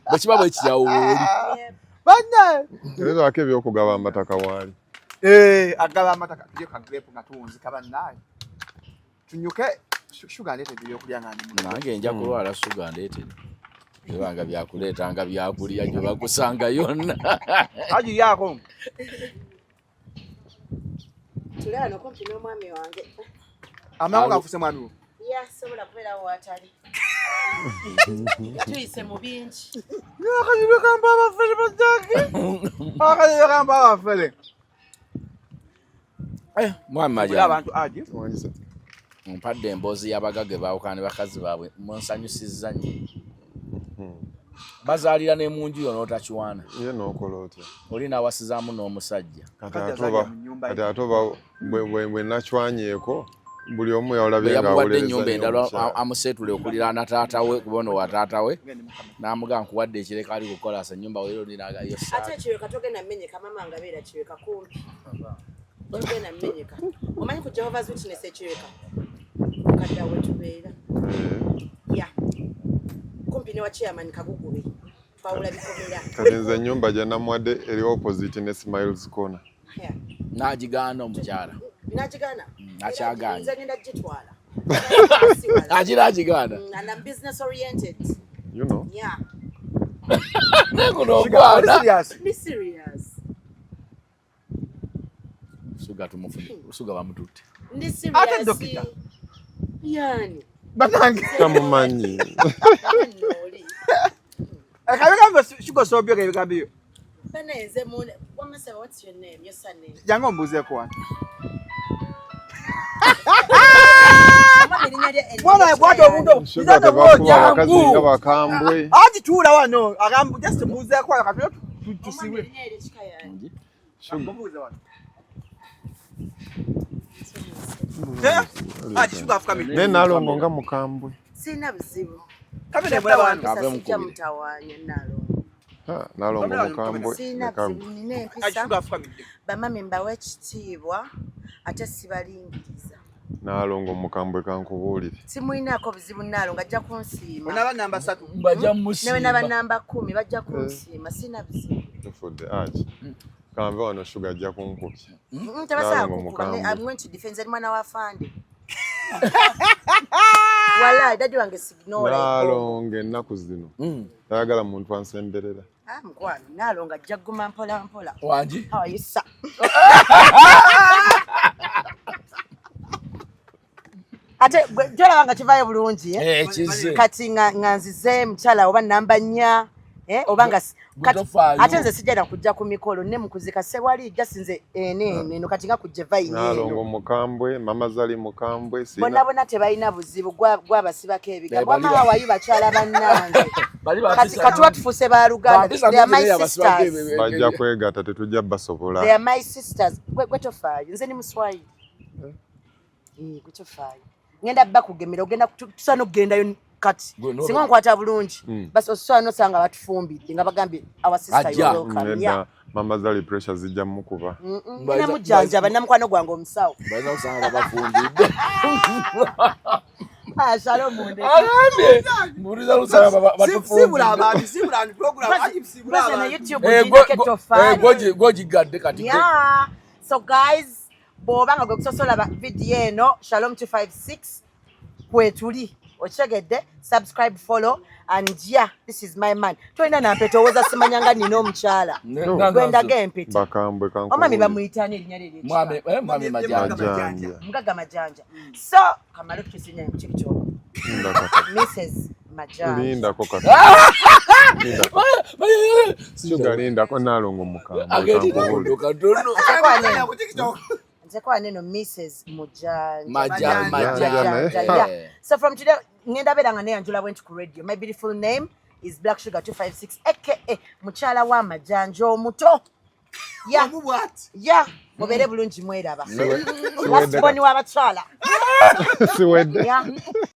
Speaker 3: bwekiba bwe kiri awo oli
Speaker 1: erezo ake ebyokugaba amataka waali
Speaker 2: agaba amataka tujye kagrepu nga tuwunzika bannaye tunyuke Sugar ndeetedde ebyokulya
Speaker 3: nange nja kulwala Sugar ndeetedde ebanga byakuleetanga byakulya gye bakusanga yonna
Speaker 2: agiryako
Speaker 7: tulaba nokumpi n'omwami wange
Speaker 2: amangu gafuse mwami wo
Speaker 7: yasobola kubeera watali tuyise mu bingi
Speaker 2: akanyume kamba abafere bajjage akanyume kamba abafere
Speaker 3: mwami Majanja
Speaker 2: abantu aje
Speaker 3: mpadde emboozi y'abagagga baawukana ne bakazi baabwe munsanyusizza nnyo bazaalira ne mu nju yo n'otakiwaana
Speaker 1: ye n'okola otya
Speaker 3: oli n'awasizaamu n'omusajja
Speaker 1: kati atoba bwe nakwanyeeko buli omu yawulabye nga
Speaker 3: yamuwadde ennyumba endala amuseetule okuliraana taata we kubono wa taata we n'amugamba nkuwadde ekireka ali kukola asa ennyumba weero ninagayo
Speaker 7: ate ekiweka togenda mmenyeka mama nga beera kiweka kumpi togenda mmenyeka omanyi ku Jehovah's Witness ekiweka kadda we tubeera ya kumpi ne wa chairman Kagugube twawula bikomera
Speaker 1: kati nze ennyumba gye namuwadde eri opposite ne Smiles Corner
Speaker 3: n'agigaana omukyala
Speaker 7: n'agigaana
Speaker 3: akyagaanye
Speaker 7: nze ngenda gitwala
Speaker 3: agira agigaana
Speaker 7: and I'm business oriented
Speaker 1: you know
Speaker 7: yeah
Speaker 3: kuno ogwana
Speaker 7: be serious
Speaker 3: Sugar tumufuni Sugar bamututte
Speaker 7: ndi serious
Speaker 2: ate dokita
Speaker 7: yani
Speaker 2: banange
Speaker 1: tamumanyi
Speaker 2: akabigambo Sugar sobyoga ebigambo
Speaker 7: bana nze mu wamase what's your name your son name
Speaker 2: jango mbuzeeko wano
Speaker 7: mwana
Speaker 2: bwato obundo
Speaker 1: Sugar tebakuba abakazi nga bakambwe
Speaker 2: agituula wano agambu just mbuzeeko wano kati tusiwe
Speaker 1: ne Nalongo nga mukambwe
Speaker 7: sina buzibu
Speaker 2: kamene mula wanu
Speaker 7: sijja mutawanya Nalongo
Speaker 1: Nalongo mukambwe
Speaker 7: sina buzibu nina empisa bamami mbawe ekitiibwa ate sibalingiriza
Speaker 1: Nalongo mukambwe kankubuulire
Speaker 7: simuyinaako buzibu Nalongo ajja kunsiima
Speaker 2: onaba namba 3
Speaker 3: bajja musiima
Speaker 7: newe naba namba 10 bajja kunsiima sina buzibu
Speaker 1: tufudde aki kambe wano Sugar ajja kunkubya
Speaker 7: tabasaa kukuba amwe nti defense ali mwana wa fande wala dadi wange signora
Speaker 1: Nalongo ennaku zino tayagala muntu ansemberera
Speaker 7: mukwano Nalongo ajja kuguma mpola mpola
Speaker 3: wangi
Speaker 7: how are you sir ate jolaba nga kivayo bulungi kati nga nzize mukyala oba namba 4 oba nga ate nze sijja na kujja ku mikolo ne mukuzika sewali jasinze eno kati nga kujja vayo
Speaker 1: Nalongo mukambwe mama zali mukambwe sina
Speaker 7: bona tebalina buzibu gwabasibako ebigambo mama wayi bakyala bannange kati watufuse ba Luganda they are my sisters
Speaker 1: bajja kwegatta tetujja basobola
Speaker 7: they are my sisters gwe tofaayo nze ni muswayiri gwe tofaayo ngenda bakugemera ogenda tusana okugendayo kati singa nkwata bulungi basi oswana osanga batufumbidde nga bagambye our sister welcome
Speaker 1: mama zali pressure zijja mukuba
Speaker 7: ngena mujjanjaba namukwano gwange omusawo
Speaker 3: baza osanga bafumbidde
Speaker 7: Shalom munde
Speaker 3: mburiza lusanga batufumbidde
Speaker 2: sibula abantu sibula program aji sibula
Speaker 7: na YouTube
Speaker 3: goji gadde kati
Speaker 7: yeah so guys bobanga gwe kusosola video eno Shalom 256 kwetuli ochegedde subscribe follow and yeah this is my man toina na mpeto woza simanyanga nino omukyala gwenda gempeti
Speaker 1: bakambwe kanko
Speaker 7: omami bamuyitana erinya lere
Speaker 3: mwami majanja
Speaker 7: mugaga majanja so kamalo tusinya mchikcho Mrs Majanja
Speaker 1: linda ko kati Sugar linda ko Nalongo mukambwe kanko Nzekwa neno Mrs. Majanja. Yeah. So from today, ngenda bedanga ne Angela went to radio. My beautiful name is Black Sugar 256 aka Muchala wa Majanja omuto. Yeah. Yeah. Mubere bulungi mweraba. Last born wa bachala. siwedde
Speaker 7: Yeah.